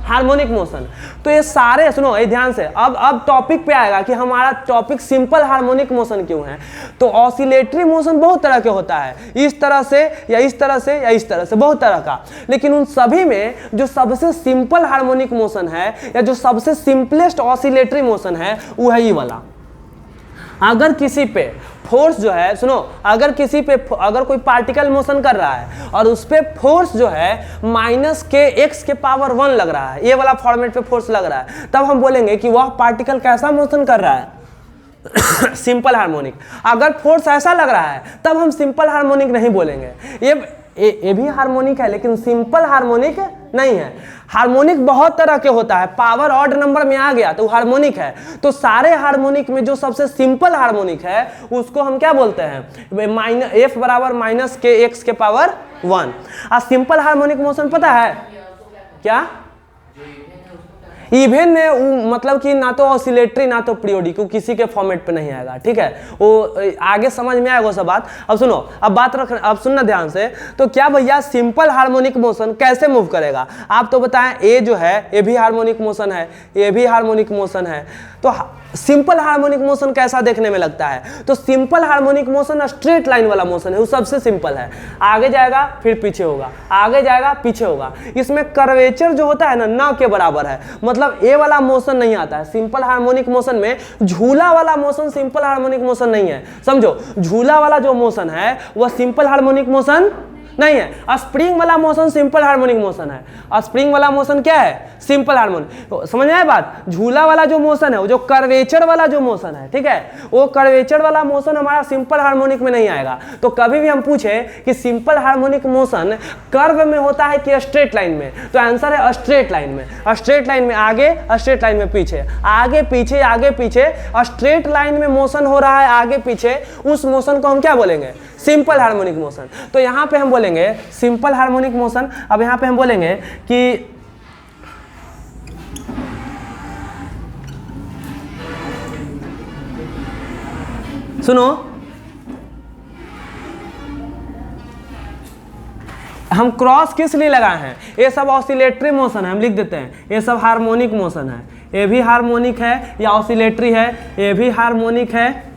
S1: Harmonic motion. तो ये सारे, सुनो ये ध्यान से, अब टॉपिक पे आएगा कि हमारा टॉपिक सिंपल हार्मोनिक मोशन क्यों है। तो ऑसिलेटरी मोशन बहुत तरह के होता है, इस तरह से या इस तरह से या इस तरह से, बहुत तरह का। लेकिन उन सभी में जो सबसे सिंपल हार्मोनिक मोशन है या जो सबसे सिंपलेस्ट ऑसिलेटरी मोशन है वो है ये वाला। अगर किसी पे फोर्स जो है, सुनो, अगर किसी पे अगर कोई पार्टिकल मोशन कर रहा है और उस पे फोर्स जो है माइनस के एक्स के पावर 1 लग रहा है, ये वाला फॉर्मेट पे फोर्स लग रहा है, तब हम बोलेंगे कि वह पार्टिकल कैसा मोशन कर रहा है? Simple harmonic. अगर फोर्स ऐसा लग रहा है तब हम सिंपल हार्मोनिक नहीं बोलेंगे। ये भी हार्मोनिक है लेकिन सिंपल हार्मोनिक नहीं है। हार्मोनिक बहुत तरह के होता है, पावर ऑड नंबर में आ गया तो हार्मोनिक है। तो सारे हार्मोनिक में जो सबसे सिंपल हार्मोनिक है उसको हम क्या बोलते हैं? एफ बराबर माइनस के एक्स के पावर 1। सिंपल हार्मोनिक मोशन पता है क्या? इवन में मतलब कि ना तो ऑसिलेटरी ना तो पीरियोडिक, किसी के फॉर्मेट पे नहीं आएगा, ठीक है? वो आगे समझ में आएगा वो सब बात। अब सुनो, अब सुनना ध्यान से। तो क्या भैया सिंपल हार्मोनिक मोशन कैसे मूव करेगा? आप तो बताएं, ए जो है ये भी हार्मोनिक मोशन है, ये भी हार्मोनिक मोशन है। तो सिंपल हार्मोनिक मोशन कैसा देखने में लगता है? तो simple harmonic motion straight line वाला मोशन है, वो सबसे सिंपल है। आगे जाएगा फिर पीछे होगा, आगे जाएगा पीछे होगा। इसमें कर्वेचर जो होता है ना के बराबर है, मतलब ए वाला मोशन नहीं आता है। सिंपल हार्मोनिक मोशन में झूला वाला मोशन सिंपल हार्मोनिक मोशन नहीं है, समझो। झूला वाला जो मोशन है वह सिंपल हार्मोनिक मोशन नहीं है। स्प्रिंग वाला मोशन सिंपल हार्मोनिक मोशन है। स्प्रिंग वाला मोशन क्या है? Simple harmonic. तो समझ में आया बात? झूला वाला जो मोशन है, वो जो कर्वेचर वाला जो मोशन है, ठीक है, वो कर्वेचर वाला मोशन हमारा सिंपल हार्मोनिक में नहीं आएगा। तो कभी भी हम पूछे कि सिंपल हार्मोनिक मोशन कर्व में होता है कि स्ट्रेट लाइन में, तो आंसर है स्ट्रेट लाइन में। स्ट्रेट लाइन में आगे, स्ट्रेट लाइन में पीछे, आगे पीछे आगे पीछे, स्ट्रेट लाइन में मोशन हो रहा है आगे पीछे, उस मोशन को हम क्या बोलेंगे? Simple harmonic motion. तो यहां पे हम बोलेंगे सिंपल हार्मोनिक मोशन। अब यहां पे हम बोलेंगे कि सुनो, हम क्रॉस किस लिए लगाए हैं? ये सब ऑसिलेटरी मोशन है, हम लिख देते हैं ये सब हार्मोनिक मोशन है। ये भी हार्मोनिक है या ऑसिलेटरी है, ये भी हार्मोनिक है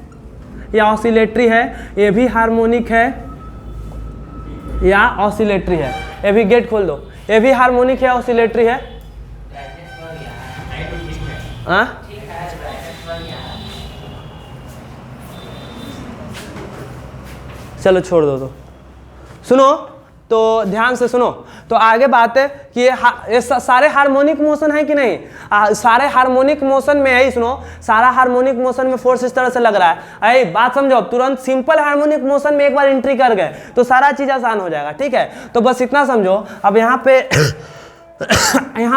S1: या ऑसिलेटरी है, ये भी हार्मोनिक है या ऑसिलेटरी है। ये भी गेट खोल दो, ये भी हार्मोनिक है ऑसिलेटरी है। चलो छोड़ दो। तो सुनो, तो ध्यान से सुनो। तो आगे बात है कि ये सारे हार्मोनिक मोशन है कि नहीं? सारे हार्मोनिक मोशन में है, सुनो, सारा हार्मोनिक मोशन में फोर्स इस तरह से लग रहा है। अरे बात समझो, तुरंत सिंपल हार्मोनिक मोशन में एक बार एंट्री कर गए तो सारा चीज आसान हो जाएगा, ठीक है? तो बस इतना समझो। अब यहाँ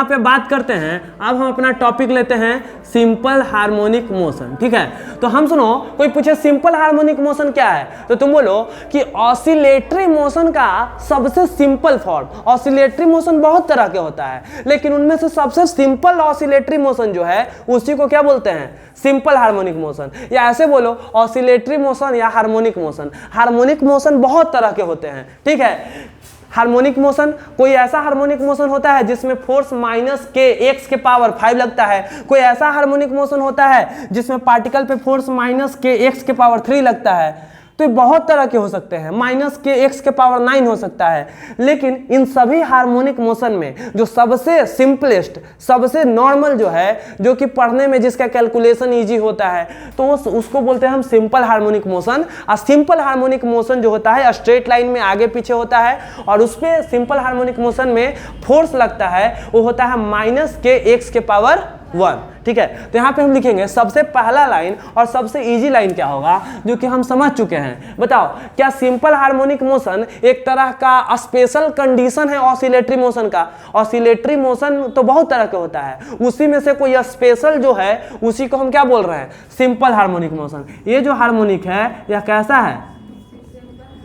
S1: पे बात करते हैं, अब हम अपना टॉपिक लेते हैं सिंपल हार्मोनिक मोशन, ठीक है? तो हम सुनो, कोई पूछे सिंपल हार्मोनिक मोशन क्या है, तो तुम बोलो कि ऑसिलेटरी मोशन का सबसे सिंपल फॉर्म। ऑसिलेटरी मोशन बहुत तरह के होता है, लेकिन उनमें से सबसे सिंपल ऑसिलेटरी मोशन जो है उसी को क्या बोलते हैं? Simple harmonic motion. या ऐसे बोलो ऑसिलेटरी मोशन या हार्मोनिक मोशन। हार्मोनिक मोशन बहुत तरह के होते हैं, ठीक है? हार्मोनिक मोशन, कोई ऐसा हार्मोनिक मोशन होता है जिसमें फोर्स माइनस के एक्स के पावर 5 लगता है। कोई ऐसा हार्मोनिक मोशन होता है जिसमें पार्टिकल पे फोर्स माइनस के एक्स के पावर 3 लगता है। तो बहुत तरह के हो सकते हैं, माइनस के एक्स के पावर 9 हो सकता है। लेकिन इन सभी हार्मोनिक मोशन में जो सबसे सिंपलेस्ट, सबसे नॉर्मल जो है, जो कि पढ़ने में जिसका कैलकुलेशन इजी होता है, तो उसको बोलते हैं हम सिंपल हार्मोनिक मोशन। और सिंपल हार्मोनिक मोशन जो होता है स्ट्रेट लाइन में आगे पीछे होता है, और उसमें सिंपल हार्मोनिक मोशन में फोर्स लगता है वो होता है माइनस के एक्स के पावर 1, ठीक है। तो यहाँ पे हम लिखेंगे सबसे पहला लाइन और सबसे इजी लाइन क्या होगा, जो कि हम समझ चुके हैं। बताओ, क्या सिंपल हार्मोनिक मोशन एक तरह का स्पेशल कंडीशन है ऑसिलेटरी मोशन का? ऑसिलेटरी मोशन तो बहुत तरह के होता है, उसी में से कोई स्पेशल जो है उसी को हम क्या बोल रहे हैं, सिंपल हार्मोनिक मोशन। ये जो हार्मोनिक है यह कैसा है,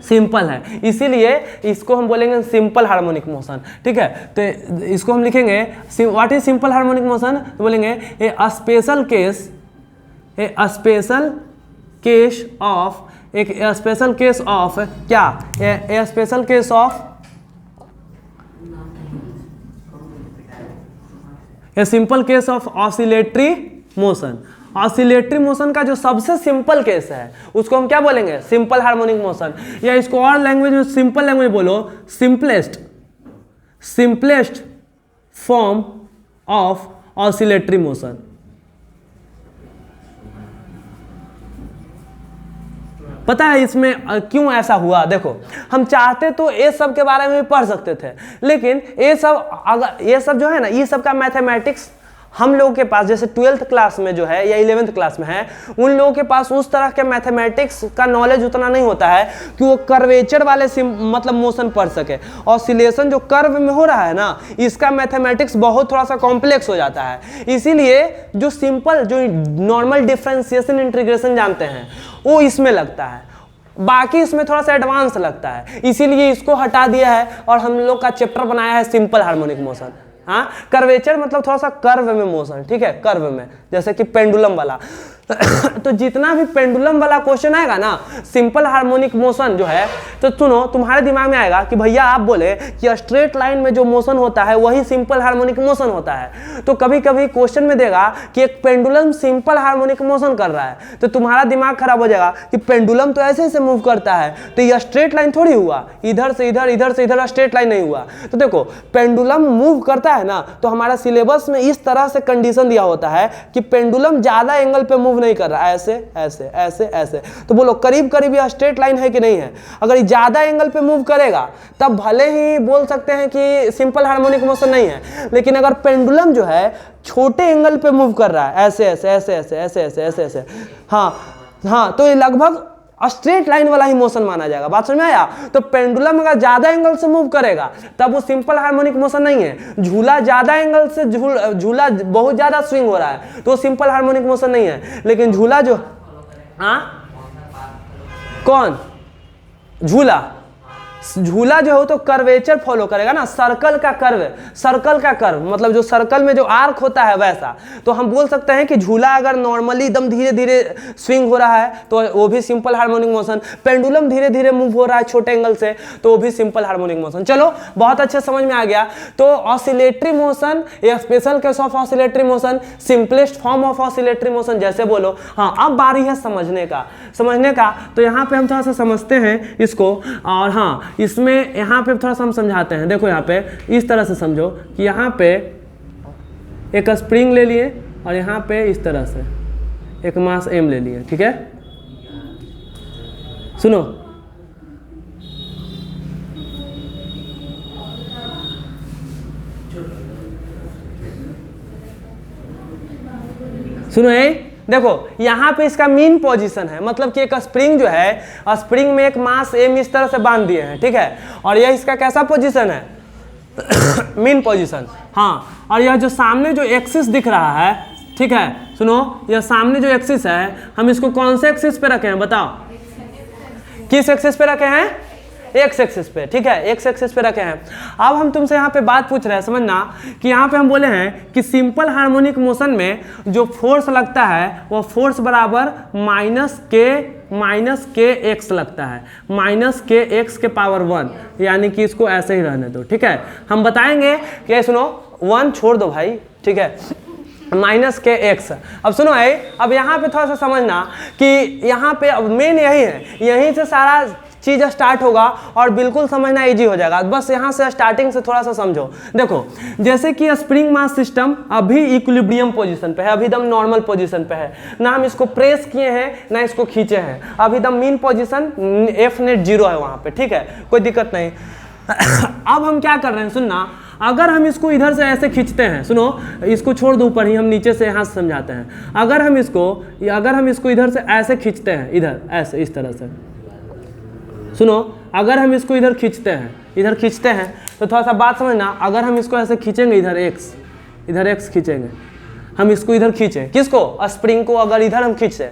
S1: सिंपल है, इसीलिए इसको हम बोलेंगे सिंपल हार्मोनिक मोशन, ठीक है। तो इसको हम लिखेंगे what is simple harmonic motion, तो बोलेंगे a special case, a special case of, एक स्पेशल केस ऑफ क्या, a special case of a simple case of oscillatory motion. Oscillatory motion का जो सबसे सिंपल केस है उसको हम क्या बोलेंगे, सिंपल हार्मोनिक मोशन, या इसको और लैंग्वेज में सिंपल लैंग्वेज बोलो, simplest form of oscillatory motion. पता है इसमें क्यों ऐसा हुआ? देखो, हम चाहते तो ये सब के बारे में भी पढ़ सकते थे, लेकिन ये सब अगर ये सब जो है ना, ये सब का मैथमेटिक्स हम लोगों के पास जैसे 12th क्लास में जो है या 11th क्लास में है, उन लोगों के पास उस तरह के मैथमेटिक्स का नॉलेज उतना नहीं होता है कि वो कर्वेचर वाले मतलब मोशन पढ़ सके। ऑसिलेशन जो कर्व में हो रहा है ना, इसका मैथमेटिक्स बहुत थोड़ा सा कॉम्प्लेक्स हो जाता है, इसीलिए जो सिंपल जो नॉर्मल डिफरेंशिएशन इंटीग्रेशन जानते हैं वो इसमें लगता है, बाकी इसमें थोड़ा सा एडवांस लगता है, इसीलिए इसको हटा दिया है और हम लोग का चैप्टर बनाया है सिंपल हार्मोनिक मोशन। हाँ, कर्वेचर मतलब थोड़ा सा कर्व में मोशन, ठीक है, कर्व में, जैसे कि पेंडुलम वाला। तो जितना भी पेंडुलम वाला क्वेश्चन आएगा ना, सिंपल हार्मोनिक मोशन जो है, तो सुनो, तुम्हारे दिमाग में आएगा कि भैया आप बोले कि स्ट्रेट लाइन में जो मोशन होता है वही सिंपल हार्मोनिक मोशन होता है, तो कभी कभी क्वेश्चन में देगा कि एक पेंडुलम सिंपल हार्मोनिक मोशन कर रहा है, तो तुम्हारा दिमाग खराब हो जाएगा कि पेंडुलम तो ऐसे ऐसे मूव करता है, तो ये स्ट्रेट लाइन थोड़ी हुआ, इधर से इधर, इधर से इधर, स्ट्रेट लाइन नहीं हुआ। तो देखो, पेंडुलम मूव करता है ना, तो हमारा सिलेबस में इस तरह से कंडीशन दिया होता है कि पेंडुलम ज्यादा एंगल पे मूव नहीं कर रहा, ऐसे ऐसे ऐसे ऐसे, तो बोलो करीब करीब यह स्ट्रेट लाइन है कि नहीं है? अगर ज्यादा एंगल पे मूव करेगा तब भले ही बोल सकते हैं कि सिंपल हार्मोनिक मोशन नहीं है, लेकिन अगर पेंडुलम जो है छोटे एंगल पे मूव कर रहा है, ऐसे ऐसे ऐसे ऐसे ऐसे ऐसे ऐसे ऐसे, हाँ, तो ये लगभग स्ट्रेट लाइन वाला ही मोशन माना जाएगा। बात समझ में आया? तो पेंडुलम अगर ज्यादा एंगल से मूव करेगा तब वो सिंपल हार्मोनिक मोशन नहीं है। झूला ज्यादा एंगल से झूला बहुत ज्यादा स्विंग हो रहा है तो सिंपल हार्मोनिक मोशन नहीं है। लेकिन झूला जो कौन झूला जो हो तो कर्वेचर फॉलो करेगा ना, सर्कल का कर्व मतलब जो सर्कल में जो आर्क होता है वैसा। तो हम बोल सकते हैं कि झूला अगर नॉर्मली एकदम धीरे धीरे स्विंग हो रहा है तो वो भी सिंपल हार्मोनिक मोशन, पेंडुलम धीरे धीरे मूव हो रहा है छोटे एंगल से तो वो भी सिंपल हार्मोनिक मोशन। चलो, बहुत अच्छे समझ में आ गया। तो oscillatory motion, A special case of oscillatory motion, simplest form of oscillatory motion जैसे बोलो। हाँ, अब बारी है समझने का। तो यहाँ पे हम थोड़ा सा समझते हैं इसको, और हाँ, इसमें यहाँ पे थोड़ा सा हम समझाते हैं। देखो यहाँ पे इस तरह से समझो कि यहाँ पे एक स्प्रिंग ले लिए और यहाँ पे इस तरह से एक मास m ले लिए, ठीक है। सुनो, देखो यहाँ पे इसका मीन पोजीशन है, मतलब कि एक स्प्रिंग जो है, स्प्रिंग में एक मास m इस तरह से बांध दिए हैं, ठीक है, और यह इसका कैसा पोजीशन है मीन पोजीशन। हाँ, और यह जो सामने जो एक्सिस दिख रहा है, ठीक है, सुनो, यह सामने जो एक्सिस है हम इसको कौन से एक्सिस पे रखे हैं बताओ? किस एक्सिस पे रखे हैं? एक्स एक्सिस पे, ठीक है, एक्स एक्सिस पे रखे हैं। अब हम तुमसे यहाँ पे बात पूछ रहे हैं, समझना कि यहाँ पे हम बोले हैं कि सिंपल हार्मोनिक मोशन में जो फोर्स लगता है वो फोर्स बराबर माइनस के एक्स लगता है, माइनस के एक्स के पावर 1, यानी कि इसको ऐसे ही रहने दो, ठीक है। हम बताएंगे कि सुनो, 1 छोड़ दो भाई, ठीक है, माइनस के एक्स। अब सुनो भाई, अब यहाँ पे थोड़ा सा समझना कि यहाँ पे अब मेन यही है, यहीं से सारा चीज स्टार्ट होगा और बिल्कुल समझना इजी हो जाएगा। बस यहाँ से स्टार्टिंग से थोड़ा सा समझो। देखो, जैसे कि स्प्रिंग मास सिस्टम अभी इक्विलिब्रियम पोजीशन पे है, अभी एकदम नॉर्मल पोजीशन पे है, ना हम इसको प्रेस किए हैं ना इसको खींचे हैं, अभी एकदम मीन पोजीशन एफ नेट 0 है वहाँ पे, ठीक है, कोई दिक्कत नहीं। अब हम क्या कर रहे हैं सुनना, अगर हम इसको इधर से ऐसे खींचते हैं, सुनो इसको छोड़ दो ऊपर ही, हम नीचे से यहाँ से समझाते हैं। अगर हम इसको इधर से ऐसे खींचते हैं, इधर ऐसे इस तरह से, सुनो अगर हम इसको इधर खींचते हैं तो थोड़ा सा बात समझना। अगर हम इसको ऐसे खींचेंगे, इधर एक्स खींचेंगे, हम इसको इधर खींचें, किसको, स्प्रिंग को अगर इधर हम खींचे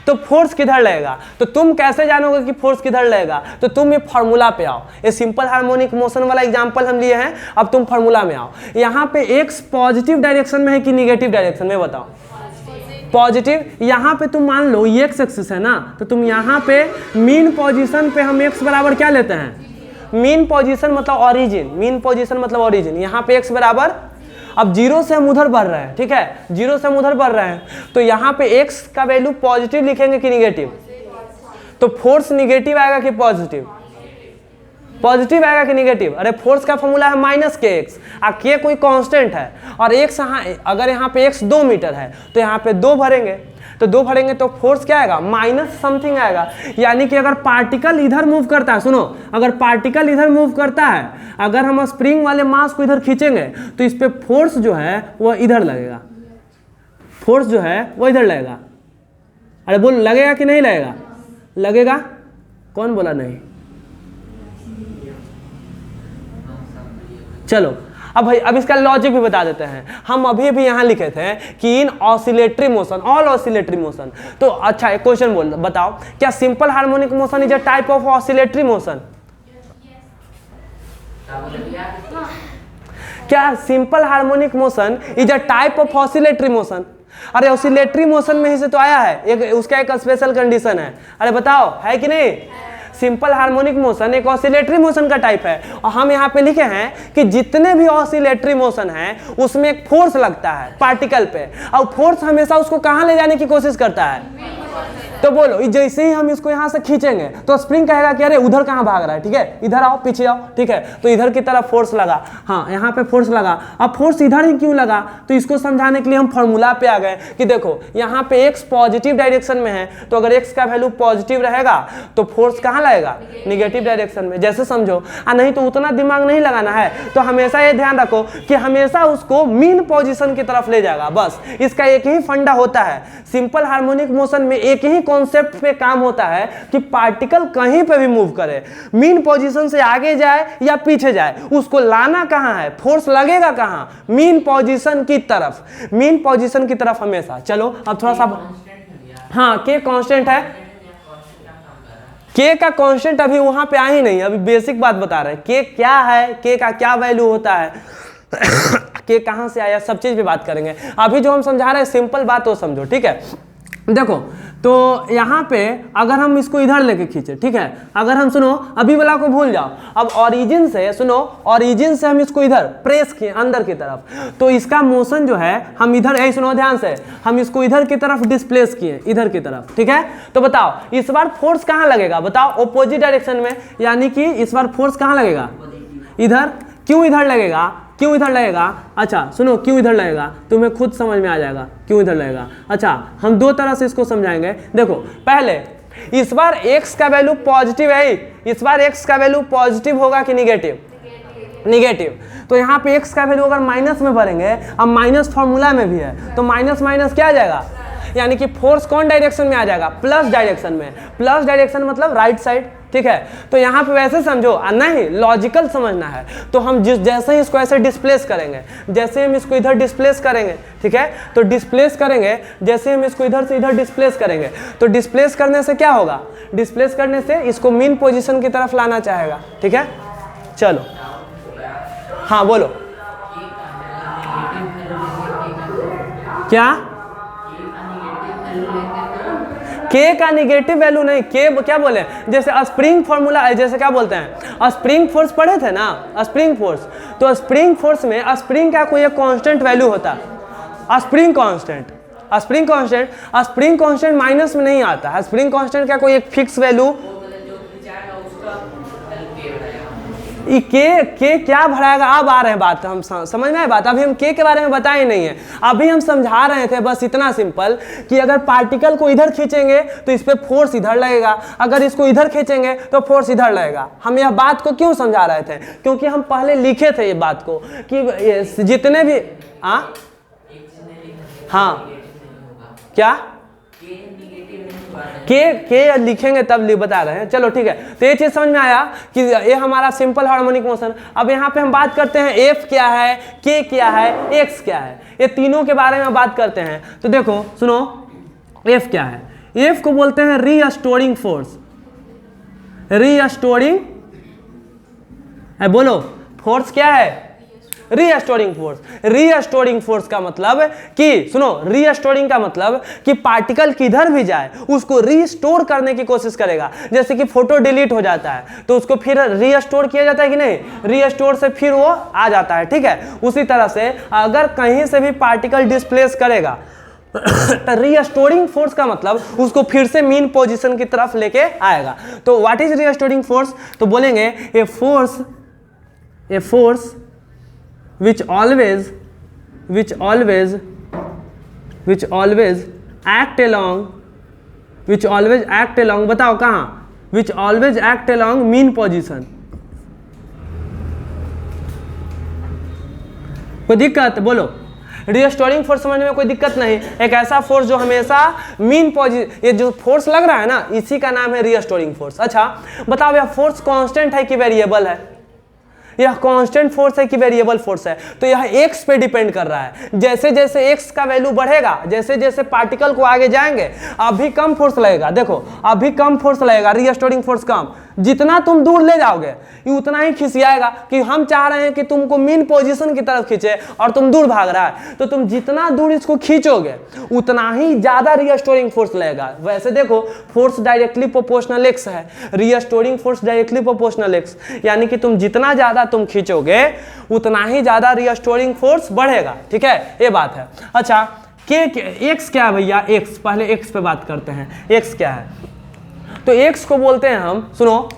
S1: तो फोर्स किधर लगेगा। तो तुम कैसे जानोगे कि फोर्स किधर लगेगा, तो तुम ये फार्मूला पे आओ। ये सिंपल हार्मोनिक मोशन वाला एग्जांपल हम लिए हैं, अब तुम फार्मूला में आओ। यहाँ पे एक्स पॉजिटिव डायरेक्शन में है कि निगेटिव डायरेक्शन में, बताओ। पॉजिटिव। यहाँ पे तुम मान लो ये एक्स एक्सिस है ना, तो तुम यहाँ पे मीन पोजीशन पे हम एक्स बराबर क्या लेते हैं, मीन पोजीशन मतलब ऑरिजिन, मीन पोजीशन मतलब ऑरिजिन। यहाँ पे एक्स बराबर, अब जीरो से हम उधर बढ़ रहे हैं, ठीक है, जीरो से हम उधर बढ़ रहे हैं, तो यहाँ पे एक्स का वैल्यू पॉजिटिव लिखेंगे कि निगेटिव, तो फोर्स निगेटिव आएगा कि पॉजिटिव, पॉजिटिव आएगा कि निगेटिव। अरे फोर्स का फॉर्मूला है माइनस के एक्स, के कोई कांस्टेंट है, और एक्स अगर यहाँ पे एक्स 2 मीटर है तो यहाँ पे 2 भरेंगे, तो 2 भरेंगे तो फोर्स क्या आएगा, माइनस समथिंग आएगा। यानी कि अगर पार्टिकल इधर मूव करता है, सुनो अगर पार्टिकल इधर मूव करता है, अगर हम स्प्रिंग वाले मास को इधर खींचेंगे तो इस पे फोर्स जो है वो इधर लगेगा, फोर्स जो है वो इधर लगेगा। अरे बोल लगेगा कि नहीं लगेगा, लगेगा, कौन बोला नहीं। चलो अब भाई अब इसका लॉजिक भी बता देते हैं। हम अभी भी यहाँ लिखे थे कि in oscillatory motion, all oscillatory motion. तो अच्छा एक क्वेश्चन बताओ, क्या simple harmonic motion is a type of oscillatory motion? क्या simple harmonic motion is a type of oscillatory motion? अरे ऑसिलेटरी मोशन में ही से तो आया है, उसका एक स्पेशल कंडीशन है। अरे बताओ है कि नहीं? सिंपल हार्मोनिक मोशन एक ऑसिलेटरी मोशन का टाइप है, और हम यहाँ पे लिखे हैं कि जितने भी ऑसिलेटरी मोशन है उसमें एक फोर्स लगता है पार्टिकल पे, और फोर्स हमेशा उसको कहाँ ले जाने की कोशिश करता है। तो बोलो जैसे ही हम इसको यहाँ से खींचेंगे तो स्प्रिंग कहेगा कि अरे उधर कहाँ भाग रहा है, ठीक है इधर आओ, पीछे आओ, ठीक है, तो इधर की तरफ फोर्स लगा, हाँ यहाँ पे फोर्स लगा। अब फोर्स इधर ही क्यों लगा, तो इसको समझाने के लिए हम फॉर्मूला पे आ गए कि देखो यहाँ पे एक्स पॉजिटिव डायरेक्शन में है, तो अगर एक्स का वैल्यू पॉजिटिव रहेगा तो फोर्स कहाँ लगेगा, निगेटिव डायरेक्शन में, जैसे समझो। नहीं तो उतना दिमाग नहीं लगाना है, तो हमेशा ये ध्यान रखो कि हमेशा उसको मीन पोजीशन की तरफ ले जाएगा, बस इसका एक ही फंडा होता है। सिंपल हार्मोनिक मोशन में एक ही कॉन्सेप्ट पे काम होता है कि पार्टिकल कहीं पे भी मूव करे, मीन पोजीशन से आगे जाए या पीछे जाए, उसको लाना कहाँ है, फोर्स लगेगा कहाँ, मीन पोजीशन की तरफ, मीन पोजीशन की तरफ हमेशा। चलो अब थोड़ा सा, हाँ के कांस्टेंट है, के का कांस्टेंट अभी वहां पे आ ही नहीं, अभी बेसिक बात बता रहे हैं के क्या है, के का क्या वैल्यू होता है के कहां से आया, सब चीज पे बात करेंगे। अभी जो हम समझा रहे हैं सिंपल बात वो समझो, ठीक है। देखो तो यहाँ पे अगर हम इसको इधर लेके खींचे, ठीक है, अगर हम सुनो अभी वाला को भूल जाओ, अब ओरिजिन से सुनो, ओरिजिन से हम इसको इधर प्रेस किए अंदर की तरफ, तो इसका मोशन जो है हम इधर, यही सुनो ध्यान से, हम इसको इधर की तरफ डिस्प्लेस किए, इधर की तरफ, ठीक है। तो बताओ इस बार फोर्स कहाँ लगेगा, बताओ ऑपोजिट डायरेक्शन में, यानी कि इस बार फोर्स कहाँ लगेगा, इधर। क्यों इधर लगेगा, क्यों इधर लगेगा, अच्छा सुनो क्यों इधर लगेगा, तुम्हें खुद समझ में आ जाएगा क्यों इधर लगेगा। अच्छा हम दो तरह से इसको समझाएंगे। देखो पहले इस बार x का वैल्यू पॉजिटिव है, इस बार x का वैल्यू पॉजिटिव होगा कि निगेटिव, निगेटिव। तो यहाँ पे x का वैल्यू अगर माइनस में भरेंगे, अब माइनस फॉर्मूला में भी है, तो माइनस माइनस क्या आ जाएगा, यानी कि फोर्स कौन डायरेक्शन में आ जाएगा, प्लस डायरेक्शन में। प्लस डायरेक्शन मतलब राइट साइड, ठीक है। तो यहाँ पे वैसे समझो, नहीं लॉजिकल समझना है, तो हम जैसे ही इसको ऐसे डिस्प्लेस करेंगे, जैसे हम इसको इधर डिस्प्लेस करेंगे, ठीक है, तो डिस्प्लेस करेंगे, जैसे हम इसको इधर से इधर डिस्प्लेस करेंगे, तो डिस्प्लेस करने से क्या होगा, डिस्प्लेस करने से इसको मीन पोजीशन की तरफ लाना चाहेगा, ठीक है। चलो हाँ बोलो क्या, के का निगेटिव वैल्यू नहीं, के क्या बोले, जैसे स्प्रिंग फॉर्मूला, जैसे क्या बोलते हैं स्प्रिंग फोर्स पढ़े थे ना, स्प्रिंग फोर्स, तो स्प्रिंग फोर्स में स्प्रिंग का कोई एक कांस्टेंट वैल्यू होता है, spring constant, spring constant, spring constant minus में नहीं आता है, स्प्रिंग कांस्टेंट का कोई एक फिक्स वैल्यू, के क्या भराएगा, अब आ रहे हैं बात, हम समझ में आए बात। अभी हम के बारे में बताए ही नहीं है, अभी हम समझा रहे थे बस इतना सिंपल कि अगर पार्टिकल को इधर खींचेंगे तो इस पर फोर्स इधर लगेगा, अगर इसको इधर खींचेंगे तो फोर्स इधर लगेगा। हम यह बात को क्यों समझा रहे थे, क्योंकि हम पहले लिखे थे ये बात को कि जितने भी हाँ क्या के लिखेंगे तब बता रहे हैं। चलो ठीक है, तो ये चीज समझ में आया कि ये हमारा सिंपल हार्मोनिक मोशन। अब यहाँ पे हम बात करते हैं एफ क्या है, के क्या है, एक्स क्या है, ये तीनों के बारे में बात करते हैं। तो देखो सुनो, एफ क्या है, एफ को बोलते हैं रीस्टोरिंग फोर्स। रीस्टोरिंग, बोलो फोर्स क्या है, रीस्टोरिंग फोर्स। रीस्टोरिंग फोर्स का मतलब कि सुनो, रीस्टोरिंग का मतलब कि पार्टिकल किधर भी जाए उसको रीस्टोर करने की कोशिश करेगा। जैसे कि फोटो डिलीट हो जाता है तो उसको फिर रीस्टोर किया जाता है कि नहीं, रीस्टोर से फिर वो आ जाता है, ठीक है। उसी तरह से अगर कहीं से भी पार्टिकल डिस्प्लेस करेगा तो रीस्टोरिंग फोर्स का मतलब उसको फिर से मीन पोजीशन की तरफ लेके आएगा। तो व्हाट इज रीस्टोरिंग फोर्स, तो बोलेंगे a force which always act along बताओ कहाँ, which always act along mean position। कोई दिक्कत बोलो, रीस्टोरिंग फोर्स समझने में कोई दिक्कत नहीं। एक ऐसा फोर्स जो हमेशा मीन पोजीशन, ये जो फोर्स लग रहा है ना, इसी का नाम है रीस्टोरिंग फोर्स। अच्छा बताओ, यह फोर्स कांस्टेंट है कि वेरिएबल है, यह कांस्टेंट फोर्स है कि वेरिएबल फोर्स है, तो यह एक्स पे डिपेंड कर रहा है। जैसे जैसे एक्स का वैल्यू बढ़ेगा, जैसे जैसे पार्टिकल को आगे जाएंगे, अभी कम फोर्स लगेगा। देखो अभी कम फोर्स लगेगा, रीस्टोरिंग फोर्स कम, जितना तुम दूर ले जाओगे ये उतना ही खिसियाएगा। कि हम चाह रहे हैं कि तुमको मीन पोजीशन की तरफ खींचे और तुम दूर भाग रहा है, तो तुम जितना दूर इसको खींचोगे उतना ही ज्यादा रीस्टोरिंग फोर्स लगेगा। वैसे देखो फोर्स डायरेक्टली प्रोपोर्शनल एक्स है, restoring force directly proportional x, यानी कि तुम जितना ज्यादा तुम खींचोगे उतना ही ज्यादा रीस्टोरिंग फोर्स बढ़ेगा, ठीक है, ये बात है। अच्छा के एक्स क्या है भैया, एक्स, पहले एक्स पे बात करते हैं। एक्स क्या है, तो एक्स को बोलते हैं हम, सुनो,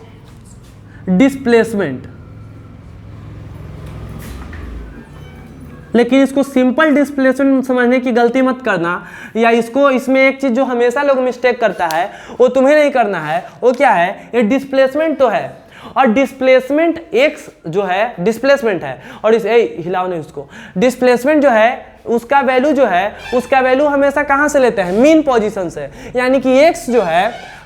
S1: डिस्प्लेसमेंट। लेकिन इसको सिंपल डिस्प्लेसमेंट समझने की गलती मत करना, या इसको, इसमें एक चीज जो हमेशा लोग मिस्टेक करता है वो तुम्हें नहीं करना है। वो क्या है, ये डिस्प्लेसमेंट तो है, और डिस्प्लेसमेंट एक्स जो है डिस्प्लेसमेंट है, और इस हिलाओ नहीं उसको, डिस्प्लेसमेंट जो है उसका वैल्यू जो है, उसका वैल्यू हमेशा कहाँ से लेते हैं, मीन पोजीशन से। यानी कि एक्स जो है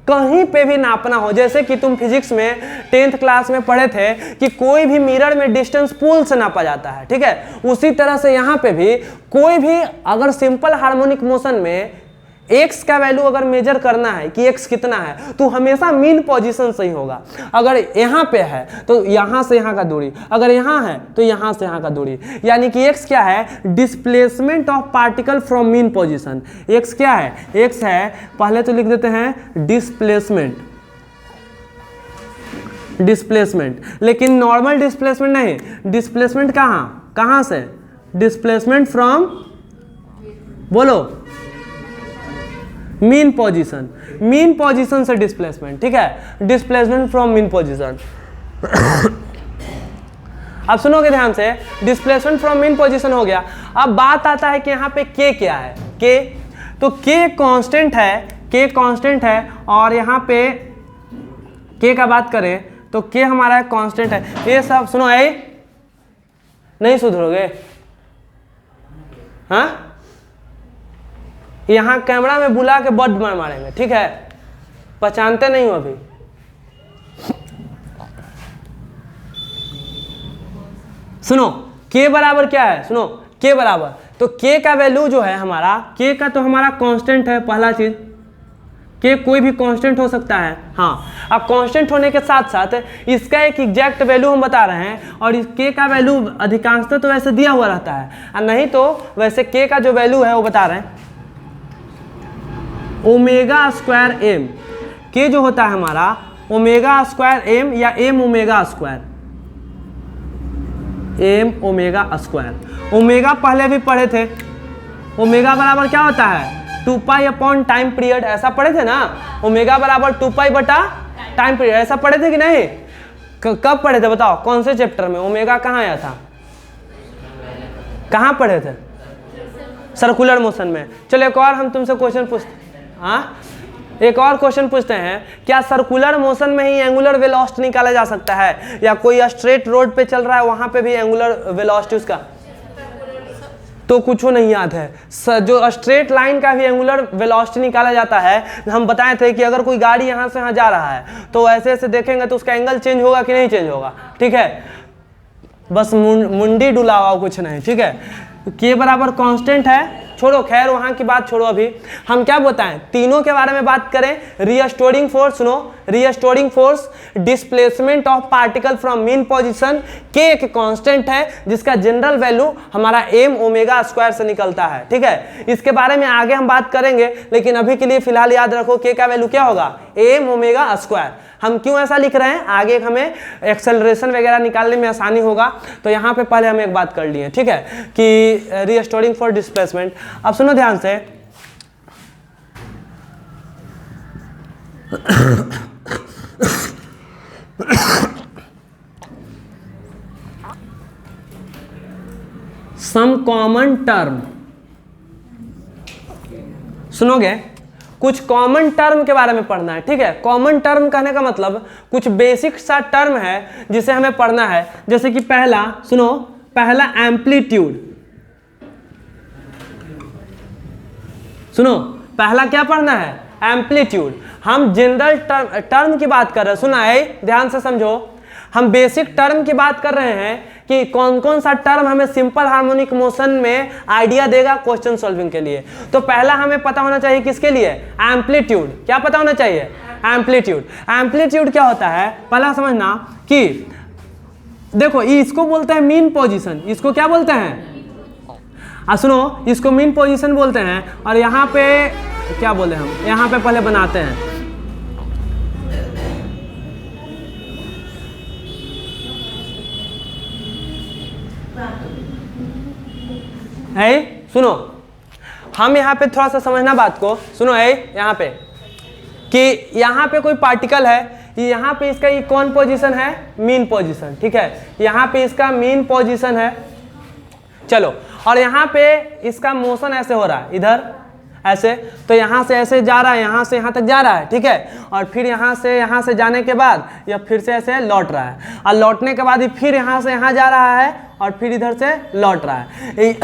S1: कहीं पे भी नापना हो, जैसे कि तुम फिजिक्स में 10th क्लास में पढ़े थे कि कोई भी मिरर में डिस्टेंस पुल से नापा जाता है, ठीक है, उसी तरह से यहाँ पे भी कोई भी अगर सिंपल हार्मोनिक मोशन में एक्स का वैल्यू अगर मेजर करना है कि एक्स कितना है, तो हमेशा मीन पोजीशन से ही होगा। अगर यहाँ पे है तो यहाँ से यहाँ का दूरी, अगर यहाँ है तो यहाँ से यहाँ का दूरी, यानी कि एक्स क्या है, displacement of particle from mean position. X क्या है, एक्स है, पहले तो लिख देते हैं डिस्प्लेसमेंट, डिस्प्लेसमेंट, लेकिन नॉर्मल डिस्प्लेसमेंट नहीं, डिस्प्लेसमेंट कहाँ से, डिस्प्लेसमेंट फ्रॉम, बोलो, मीन पोजीशन, मीन पोजीशन से डिस्प्लेसमेंट, ठीक है, डिस्प्लेसमेंट फ्रॉम मीन पोजीशन। अब सुनोगे ध्यान से, डिस्प्लेसमेंट फ्रॉम मीन पोजीशन हो गया। अब बात आता है कि यहाँ पे के क्या है, के, तो के कांस्टेंट है, के कांस्टेंट है, और यहाँ पे के का बात करें तो के हमारा कांस्टेंट है। ये सब सुनो, नहीं सुधरोगे, हाँ, यहाँ कैमरा में बुला के बड मारेंगे, ठीक है, पहचानते नहीं हो अभी। सुनो के बराबर क्या है, सुनो के बराबर, तो के का वैल्यू जो है हमारा, के का तो हमारा कांस्टेंट है, पहला चीज, के कोई भी कांस्टेंट हो सकता है, हाँ। अब कांस्टेंट होने के साथ साथ इसका एक एग्जैक्ट वैल्यू हम बता रहे हैं, और इस के का वैल्यू अधिकांशतः तो वैसे दिया हुआ रहता है, और नहीं तो वैसे के का जो वैल्यू है वो बता रहे हैं, ओमेगा स्क्वायर एम, के जो होता है हमारा ओमेगा स्क्वायर एम या m omega square, m omega square. Omega पहले भी पढ़े थे, ओमेगा बराबर क्या होता है, 2 पाई अपॉन टाइम पीरियड, ऐसा पढ़े थे ना, ओमेगा बराबर 2 पाई बटा टाइम पीरियड, ऐसा पढ़े थे कि नहीं। कब पढ़े थे बताओ, कौन से चैप्टर में? ओमेगा कहाँ आया था, कहाँ पढ़े थे? सर्कुलर मोशन में। चलो एक और हम तुमसे क्वेश्चन पूछते, हाँ एक और क्वेश्चन पूछते हैं, क्या सर्कुलर मोशन में ही एंगुलर वेलोसिटी निकाला जा सकता है, या कोई स्ट्रेट रोड पे चल रहा है वहां पे भी एंगुलर वेलोसिटी उसका? तो कुछ नहीं याद है। जो स्ट्रेट लाइन का भी एंगुलर वेलोसिटी निकाला जाता है, हम बताए थे कि अगर कोई गाड़ी यहाँ से यहाँ जा रहा है तो ऐसे ऐसे देखेंगे तो उसका एंगल चेंज होगा कि नहीं चेंज होगा, ठीक है। बस मुंडी डुला हुआ कुछ नहीं, ठीक है। के बराबर कांस्टेंट है, छोड़ो खैर वहाँ की बात छोड़ो, अभी हम क्या बताएं, तीनों के बारे में बात करें। रीस्टोरिंग फोर्स, सुनो, restoring force, displacement of particle from mean position, के एक कांस्टेंट है जिसका जनरल वैल्यू हमारा एम ओमेगा स्क्वायर से निकलता है, ठीक है। इसके बारे में आगे हम बात करेंगे, लेकिन अभी के लिए फिलहाल याद रखो के का वैल्यू क्या होगा, एम ओमेगा स्क्वायर। हम क्यों ऐसा लिख रहे हैं, आगे हमें एक्सेलरेशन वगैरह निकालने में आसानी होगा, तो यहाँ पे पहले हम एक बात कर लिए, ठीक है, कि रीस्टोरिंग फॉर डिस्प्लेसमेंट। अब सुनो ध्यान से, सम कॉमन टर्म सुनोगे, कुछ कॉमन टर्म के बारे में पढ़ना है, ठीक है। कॉमन टर्म कहने का मतलब कुछ बेसिक सा टर्म है जिसे हमें पढ़ना है। जैसे कि पहला सुनो, पहला एम्पलीट्यूड, सुनो पहला क्या पढ़ना है, एम्पलीट्यूड। हम जनरल टर्म की बात कर रहे हैं, सुना है, ध्यान से समझो। हम बेसिक टर्म की बात कर रहे हैं कि कौन कौन सा टर्म हमें सिंपल हार्मोनिक मोशन में आइडिया देगा क्वेश्चन सॉल्विंग के लिए। तो पहला हमें पता होना चाहिए किसके लिए, एम्पलीट्यूड। क्या पता होना चाहिए, एम्पलीट्यूड। एम्पलीट्यूड क्या होता है, पहला समझना कि देखो इसको बोलते हैं मीन पोजीशन, इसको क्या बोलते हैं, सुनो, इसको मीन पोजीशन बोलते हैं। और यहाँ पे क्या बोले हम, यहाँ पे पहले बनाते हैं, है, सुनो हम यहाँ पे थोड़ा सा समझना बात को, सुनो है यहाँ पे कि यहाँ पे कोई पार्टिकल है, यहाँ पे इसका ये कौन पोजीशन है, मीन पोजीशन, ठीक है। यहाँ पे इसका मीन पोजीशन है, चलो, और यहाँ पे इसका मोशन ऐसे हो रहा है, इधर ऐसे, तो यहाँ से ऐसे जा रहा है, यहाँ से यहाँ तक जा रहा है, ठीक है। और फिर यहाँ से जाने के बाद यह फिर से ऐसे लौट रहा है, और लौटने के बाद ये फिर यहाँ से यहाँ जा रहा है, और फिर इधर से लौट रहा है।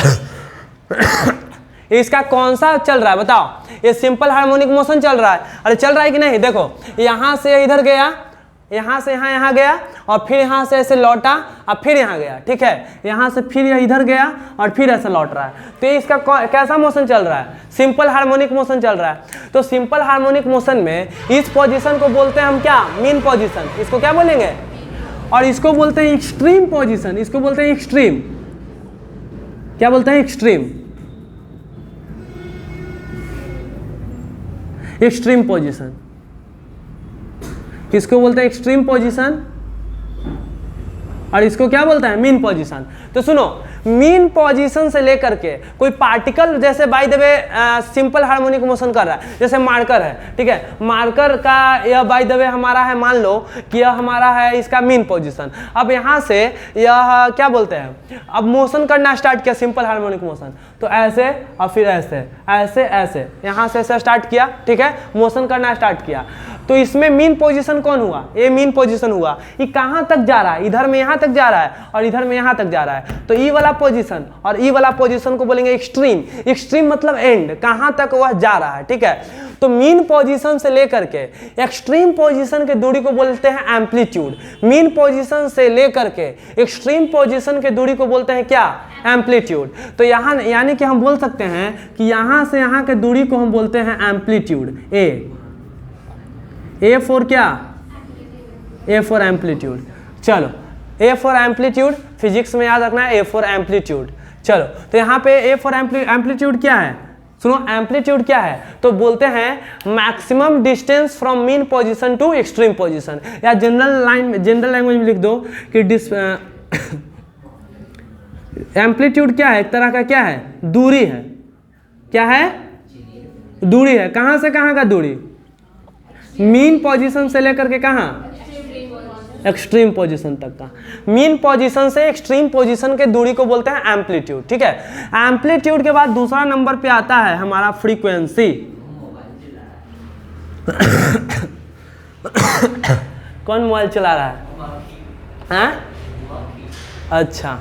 S1: इसका कौन सा चल रहा है बताओ, ये सिंपल हार्मोनिक मोशन चल रहा है। अरे चल रहा है कि नहीं, देखो यहाँ से इधर गया, यहाँ से यहाँ गया, और फिर यहाँ से ऐसे लौटा, और फिर यहाँ गया, ठीक है। यहाँ से फिर इधर गया, और फिर ऐसे लौट रहा है। तो इसका कैसा मोशन चल रहा है, सिंपल हार्मोनिक मोशन चल रहा है। तो सिंपल हार्मोनिक मोशन में इस पोजीशन को बोलते हैं हम क्या, मीन पोजीशन। इसको क्या बोलेंगे, और इसको बोलते हैं एक्सट्रीम पोजीशन, इसको बोलते हैं एक्सट्रीम। क्या बोलते हैं, एक्सट्रीम, एक्सट्रीम पोजीशन, किसको बोलते हैं, एक्सट्रीम पोजीशन। और इसको क्या बोलता है, मीन पोजीशन। तो सुनो, मीन पोजीशन से लेकर के कोई पार्टिकल, जैसे by the way simple harmonic motion कर रहा है, जैसे मार्कर है, ठीक है। मार्कर का यह बाय द वे हमारा है, मान लो कि यह हमारा है इसका मीन पोजीशन। अब यहाँ से यह क्या बोलते हैं, अब मोशन करना स्टार्ट किया, सिंपल हार्मोनिक मोशन। तो ऐसे और फिर ऐसे ऐसे ऐसे, यहाँ से ऐसे स्टार्ट किया, ठीक है, मोशन करना स्टार्ट किया। तो इसमें मीन पोजीशन कौन हुआ, ये मीन पोजीशन हुआ। ये कहाँ तक जा रहा है, इधर में यहाँ तक जा रहा है, और इधर में यहाँ तक जा रहा है। तो ई वाला पोजीशन और ई वाला पोजीशन को बोलेंगे एक्सट्रीम। एक्सट्रीम मतलब एंड, कहाँ तक वह जा रहा है, ठीक है। तो मीन पोजीशन से लेकर के एक्सट्रीम पोजीशन के दूरी को बोलते हैं एम्पलीट्यूड। मीन पोजीशन से लेकर के एक्सट्रीम पोजीशन के दूरी को बोलते हैं क्या, एम्पलीट्यूड। तो यहाँ यानी कि हम बोल सकते हैं कि यहाँ से यहाँ के दूरी को हम बोलते हैं एम्पलीट्यूड। ए फॉर क्या, ए फॉर एम्पलीट्यूड। चलो, ए फॉर एम्पलीट्यूड फिजिक्स में याद रखना है, ए फॉर एम्पलीट्यूड। चलो, तो यहाँ पे ए फॉर एम्पलीट्यूड क्या है, सुनो, एम्पलीट्यूड क्या है, तो बोलते हैं maximum distance from mean position to extreme position. या जनरल लैंग्वेज में लिख दो कि एम्पलीट्यूड क्या है, एक तरह का क्या है, दूरी है। क्या है, दूरी है। कहाँ से कहाँ का दूरी, मीन पोजीशन से लेकर के कहाँ, एक्सट्रीम पोजीशन तक का। मीन पोजीशन से एक्सट्रीम पोजीशन के दूरी को बोलते हैं एम्पलीट्यूड, ठीक है। एम्पलीट्यूड के बाद दूसरा नंबर पे आता है हमारा फ्रीक्वेंसी। कौन मोबाइल चला रहा है? हाँ? अच्छा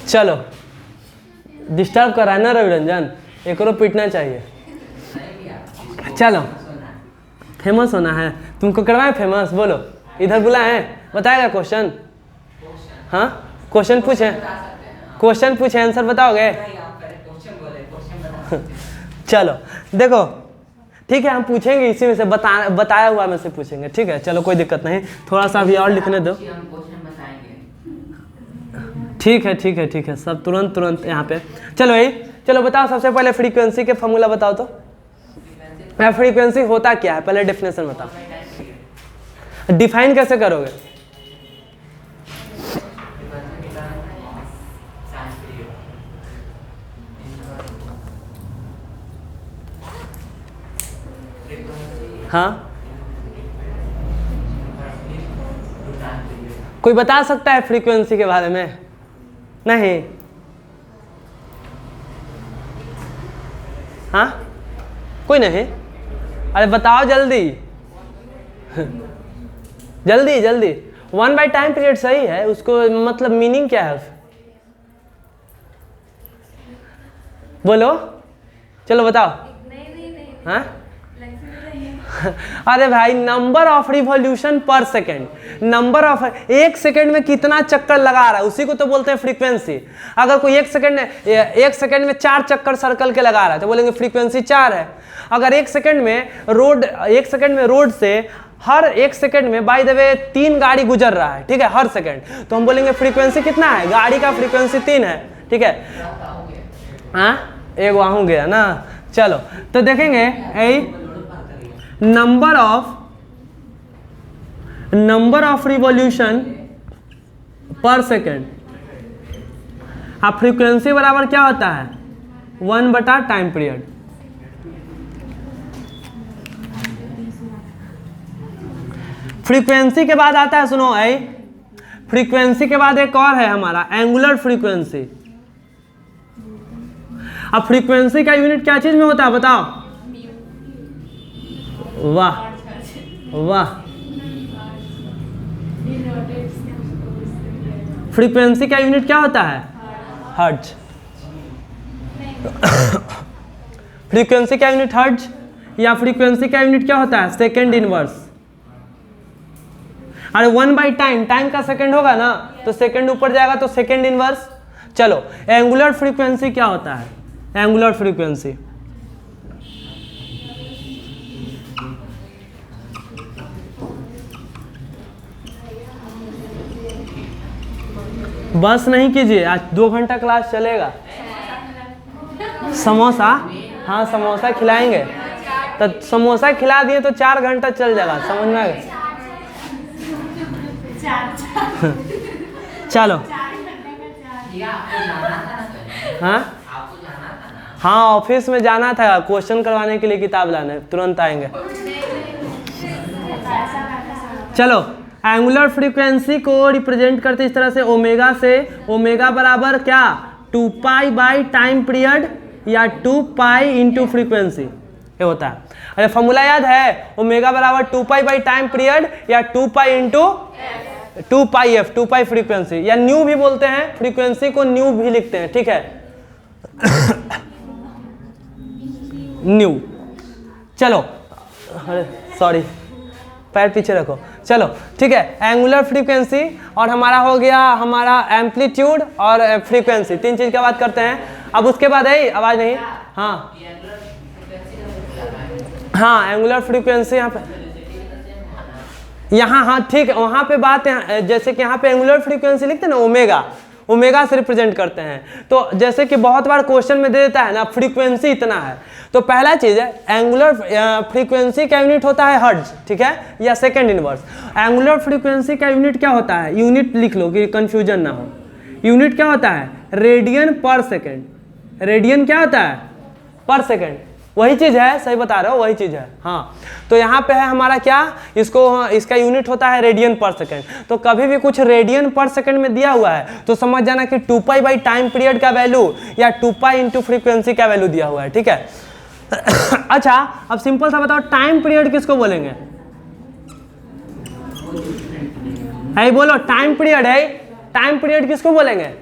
S1: चलो, डिस्टर्ब कर रहा है ना रवि रंजन, एक और पीटना चाहिए। चलो, फेमस होना है, तुमको करवाए फेमस? बोलो, इधर बुलाए, बताएगा क्वेश्चन? हाँ, क्वेश्चन पूछे, क्वेश्चन पूछे, आंसर बताओगे? चलो देखो, ठीक है, हम पूछेंगे इसी में से, बताया हुआ में से पूछेंगे, ठीक है। चलो कोई दिक्कत नहीं, थोड़ा सा अभी और लिखने दो। ठीक है ठीक है ठीक है, सब तुरंत तुरंत यहाँ पे। चलो यही, चलो बताओ सबसे पहले फ्रीक्वेंसी के फॉर्मूला बताओ तो। फ्रीक्वेंसी होता क्या है, पहले डेफिनेशन बताओ। डिफाइन कैसे करोगे? हाँ, कोई बता सकता है फ्रीक्वेंसी के बारे में? नहीं? हाँ, कोई नहीं? अरे बताओ जल्दी जल्दी जल्दी। 1 टाइम पीरियड सही है, उसको मतलब मीनिंग क्या है? बोलो, चलो बताओ। हाँ? अरे भाई, नंबर ऑफ रिवॉल्यूशन पर सेकेंड, नंबर ऑफ, एक सेकेंड में कितना चक्कर लगा रहा है उसी को तो बोलते हैं फ्रीक्वेंसी। अगर कोई एक सेकेंड में 4 चक्कर सर्कल के लगा रहा है तो बोलेंगे फ्रीक्वेंसी 4 है। अगर एक सेकेंड में रोड से हर 1 सेकेंड में बाय द वे 3 गाड़ी गुजर रहा है, ठीक है, हर सेकेंड, तो हम बोलेंगे फ्रीक्वेंसी कितना है? गाड़ी का फ्रीक्वेंसी 3 है, ठीक है। हाँ, एक वहाँ गया ना। चलो तो देखेंगे, नंबर ऑफ रिवॉल्यूशन पर सेकेंड। अब फ्रीक्वेंसी बराबर क्या होता है? 1 टाइम पीरियड। फ्रीक्वेंसी के बाद आता है, सुनो फ्रीक्वेंसी के बाद एक और है हमारा एंगुलर फ्रीक्वेंसी। अब फ्रीक्वेंसी का यूनिट क्या चीज में होता है बताओ? वाह वाह, फ्रीक्वेंसी का यूनिट क्या होता है? हर्ट्ज। फ्रीक्वेंसी का यूनिट हर्ट्ज, या फ्रीक्वेंसी का यूनिट क्या होता है? Second inverse. अरे 1 टाइम का सेकेंड होगा ना, तो सेकेंड ऊपर जाएगा तो सेकेंड इनवर्स। चलो, एंगुलर फ्रीक्वेंसी क्या होता है? एंगुलर फ्रीक्वेंसी बस नहीं कीजिए, आज 2 घंटा क्लास चलेगा। समोसा, हाँ समोसा खिलाएंगे, तो समोसा खिला दिए तो 4 घंटा चल जाएगा, समझ में आ गया? चलो, हाँ हाँ, ऑफिस में जाना था, क्वेश्चन करवाने के लिए किताब लाने, तुरंत आएंगे। चलो, एंगुलर फ्रीक्वेंसी को रिप्रेजेंट करते इस तरह से, ओमेगा से, ओमेगा बराबर क्या? 2 पाई बाई टाइम पीरियड, या 2 पाई इंटू फ्रीक्वेंसी, ये होता है। अरे फॉर्मूला याद है? ओमेगा बराबर 2 पाई बाई टाइम पीरियड, या 2 पाई इंटू 2 पाई एफ, 2 पाई फ्रीक्वेंसी, या न्यू भी बोलते हैं, फ्रीक्वेंसी को न्यू भी लिखते हैं, ठीक है। न्यू। चलो, अरे सॉरी, पैर पीछे रखो। चलो ठीक है, एंगुलर फ्रीक्वेंसी और हमारा हो गया हमारा एम्पलीट्यूड और फ्रीक्वेंसी, 3 चीज की बात करते हैं। अब उसके बाद है, आवाज नहीं, हाँ हाँ, एंगुलर फ्रीक्वेंसी यहाँ पे, यहाँ, हाँ ठीक है, वहाँ पे बात है, जैसे कि यहाँ पे एंगुलर फ्रीक्वेंसी लिखते हैं ना, ओमेगा, ओमेगा से रिप्रेजेंट करते हैं। तो जैसे कि बहुत बार क्वेश्चन में दे देता है ना फ्रीक्वेंसी इतना है, तो पहला चीज है एंगुलर फ्रीक्वेंसी का यूनिट होता है हर्ट्ज, ठीक है, या सेकंड इनवर्स। एंगुलर फ्रीक्वेंसी का यूनिट क्या होता है? यूनिट लिख लो कि कंफ्यूजन ना हो। यूनिट क्या होता है? रेडियन पर सेकेंड, रेडियन क्या होता है? पर सेकेंड। वही चीज़ है, सही बता रहे हो, वही चीज़ है। हाँ, तो यहाँ पे है हमारा क्या, इसका यूनिट होता है रेडियन पर सेकेंड। तो कभी भी कुछ रेडियन पर सेकेंड में दिया हुआ है तो समझ जाना कि 2π बाई टाइम पीरियड का वैल्यू या 2π इंटू फ्रीक्वेंसी का वैल्यू दिया हुआ है, ठीक है। अच्छा, अब सिंपल सा बताओ, टाइम पीरियड किसको बोलेंगे? है बोलो, टाइम पीरियड है, टाइम पीरियड किसको बोलेंगे?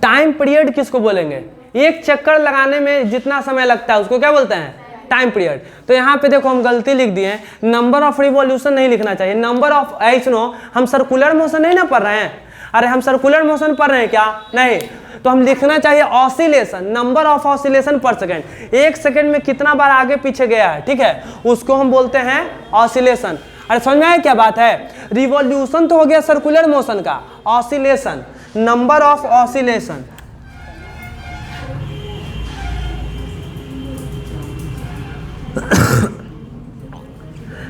S1: टाइम पीरियड किसको बोलेंगे? एक चक्कर लगाने में जितना समय लगता है उसको क्या बोलते हैं? Time period. तो यहाँ पे देखो हम गलती लिख दिए, नंबर ऑफ रिवॉल्यूशन नहीं लिखना चाहिए, नंबर ऑफ, सुनो, हम सर्कुलर मोशन नहीं ना पढ़ रहे हैं। अरे हम सर्कुलर मोशन पढ़ रहे हैं क्या? नहीं। तो हम लिखना चाहिए oscillation, number of oscillation per second. एक सेकेंड में कितना बार आगे पीछे गया है, ठीक है, उसको हम बोलते हैं ऑसिलेशन। अरे समझ में आया क्या बात है? रिवॉल्यूशन तो हो गया सर्कुलर मोशन का, oscillation, number of oscillation.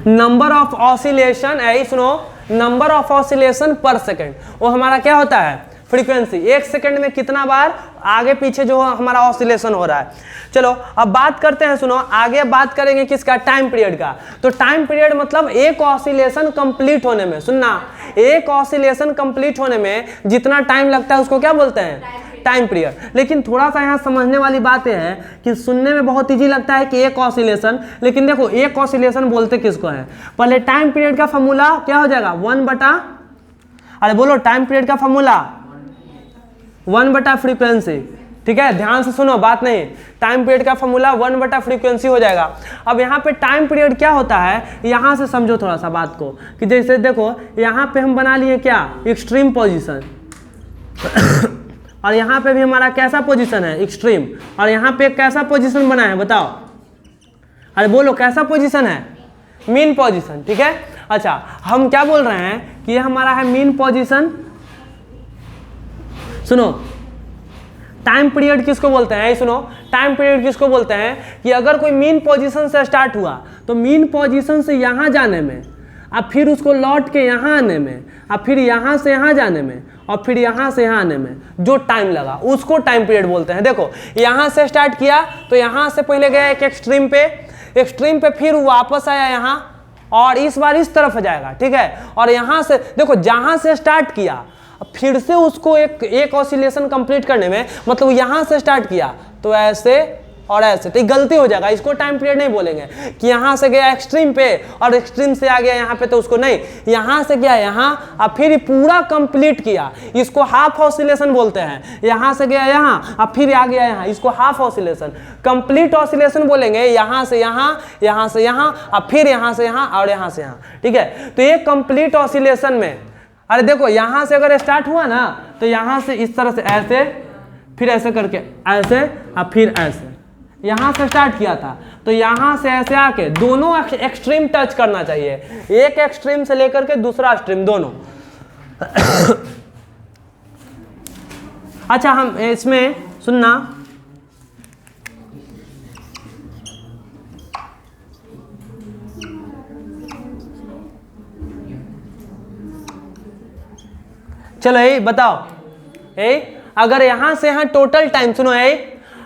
S1: Number of oscillation, सुनो, number of oscillation per second, वो हमारा क्या होता है? फ्रीक्वेंसी। एक सेकंड में कितना बार आगे पीछे जो हमारा ऑसिलेशन हो रहा है। चलो अब बात करते हैं, सुनो, आगे बात करेंगे किसका? टाइम पीरियड का। तो टाइम पीरियड मतलब एक ऑसिलेशन कंप्लीट होने में, सुनना, एक ऑसिलेशन कंप्लीट होने में जितना टाइम लगता है उसको क्या बोलते हैं? Time period. लेकिन थोड़ा सा यहाँ समझने वाली बात यह है कि सुनने में बहुत इजी लगता है कि एक ऑसिलेशन, लेकिन देखो एक ऑसिलेशन बोलते किसको है? पहले टाइम पीरियड का फॉर्मूला क्या हो जाएगा? 1/, अरे बोलो, टाइम पीरियड का फॉर्मूला 1/, फ्रीक्वेंसी, ठीक है, ध्यान से सुनो, बात नहीं, टाइम पीरियड का फॉर्मूला 1/, फ्रीक्वेंसी हो जाएगा। अब यहाँ पे टाइम पीरियड क्या होता है, यहाँ से समझो थोड़ा सा बात को, कि जैसे देखो यहाँ पे हम बना लिए क्या? एक्सट्रीम पोजीशन, और यहाँ पे भी हमारा कैसा पोजीशन है? एक्सट्रीम। और यहाँ पे कैसा पोजीशन बना है बताओ? अरे बोलो, कैसा पोजीशन है? मीन पोजीशन, ठीक है। अच्छा, हम क्या बोल रहे हैं कि ये हमारा है मीन पोजीशन। सुनो, टाइम पीरियड किसको बोलते हैं? सुनो, टाइम पीरियड किसको बोलते हैं कि अगर कोई मीन पोजीशन से स्टार्ट हुआ तो मीन पोजीशन से यहाँ जाने में, अब फिर उसको लौट के यहाँ आने में, अब फिर यहाँ से यहाँ जाने में, और फिर यहाँ से यहाँ आने में जो टाइम लगा उसको टाइम पीरियड बोलते हैं। देखो, यहाँ से स्टार्ट किया तो यहाँ से पहले गया एक एक्सट्रीम पे, फिर वापस आया यहाँ, और इस बार इस तरफ जाएगा, ठीक है। और यहाँ से देखो, जहाँ से स्टार्ट किया फिर से उसको एक ऑसिलेशन कंप्लीट करने में, मतलब यहाँ से स्टार्ट किया तो ऐसे और ऐसे, तो गलती हो जाएगा, इसको टाइम पीरियड नहीं बोलेंगे कि यहाँ से गया एक्सट्रीम पे और एक्सट्रीम से आ गया यहाँ पे, तो उसको नहीं, यहाँ से गया यहाँ और फिर पूरा कंप्लीट किया, इसको हाफ ऑसिलेशन बोलते हैं। यहाँ से गया यहाँ और फिर आ गया यहाँ, इसको हाफ ऑसिलेशन। कंप्लीट ऑसिलेशन बोलेंगे यहाँ से यहाँ, यहाँ से यहाँ और फिर यहाँ से यहाँ और यहाँ से यहाँ, ठीक है। तो ये कंप्लीट ऑसिलेशन में, अरे देखो, यहाँ से अगर स्टार्ट हुआ ना तो यहाँ से इस तरह से ऐसे, फिर ऐसे करके ऐसे और फिर ऐसे, यहाँ से स्टार्ट किया था तो यहाँ से ऐसे आके दोनों एक्सट्रीम टच करना चाहिए, एक एक्सट्रीम से लेकर के दूसरा एक्सट्रीम दोनों। अच्छा, हम इसमें सुनना, चलो ये बताओ, अगर यहां से यहां टोटल टाइम, सुनो,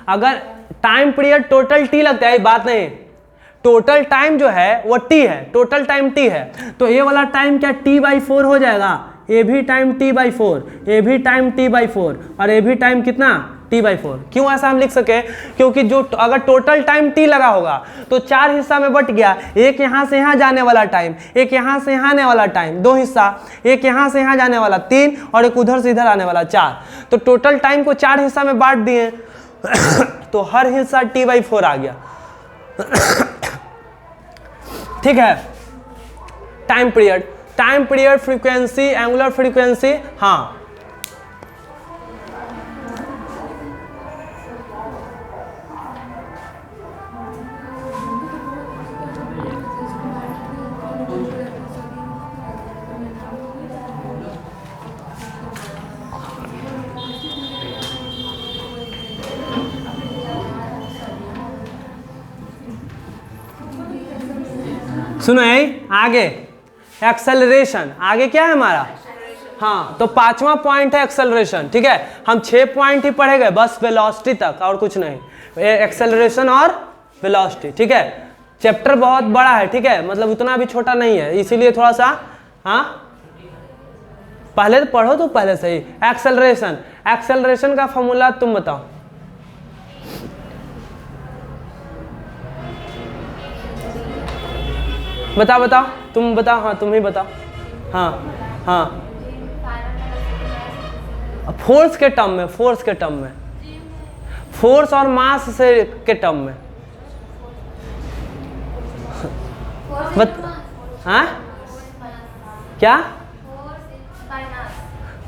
S1: अगर टाइम पीरियड टोटल टी लगता है, बात नहीं, टोटल टाइम जो है वो टी है, टोटल टाइम टी है, तो ये वाला टाइम क्या T/4 हो जाएगा? ये भी टाइम T/4, ये भी टाइम T/4 और ये भी टाइम कितना? T/4। क्यों ऐसा हम लिख सके? क्योंकि जो अगर टोटल टाइम टी लगा होगा तो 4 हिस्सा में बट गया, एक यहाँ से यहाँ जाने वाला टाइम, एक यहाँ से यहाँ आने वाला टाइम 2 हिस्सा, एक यहाँ से यहाँ जाने वाला 3 और एक उधर से इधर आने वाला 4, तो टोटल टाइम को 4 हिस्सा में बांट दिए तो हर हिस्सा T/4 आ गया। ठीक है। Time period, frequency, angular frequency, हाँ, सुनो आगे एक्सेलरेशन, आगे क्या है हमारा? हाँ, तो 5वां पॉइंट है एक्सेलरेशन, ठीक है। हम 6 पॉइंट ही पढ़े गए बस वेलोसिटी तक, और कुछ नहीं, एक्सेलरेशन और वेलोसिटी, ठीक है। चैप्टर बहुत बड़ा है, ठीक है, मतलब उतना भी छोटा नहीं है, इसीलिए थोड़ा सा, हाँ पहले तो पढ़ो तो पहले से ही। एक्सेलरेशन, एक्सेलरेशन का फॉर्मूला तुम बताओ। बताओ बताओ, तुम बताओ, हाँ तुम ही बताओ। हाँ हाँ, फोर्स के टर्म में, फोर्स के टर्म में, फोर्स और मास से के टर्म में हाँ क्या?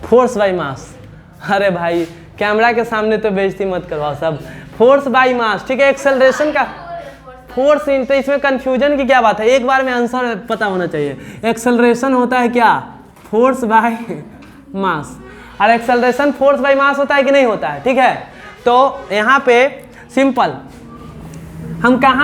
S1: Force by mass. अरे भाई कैमरा के सामने तो बेइज्जती मत करवाओ सब। फोर्स बाई मास, ठीक है। एक्सेलरेशन का फोर्स, तो इसमें कंफ्यूजन की क्या बात है, एक बार में आंसर पता होना चाहिए। एक्सेलरेशन होता है क्या? Force by mass. और एक्सेलरेशन फोर्स बाय मास होता है कि नहीं होता है, ठीक है। तो यहाँ पे सिंपल हम कहाँ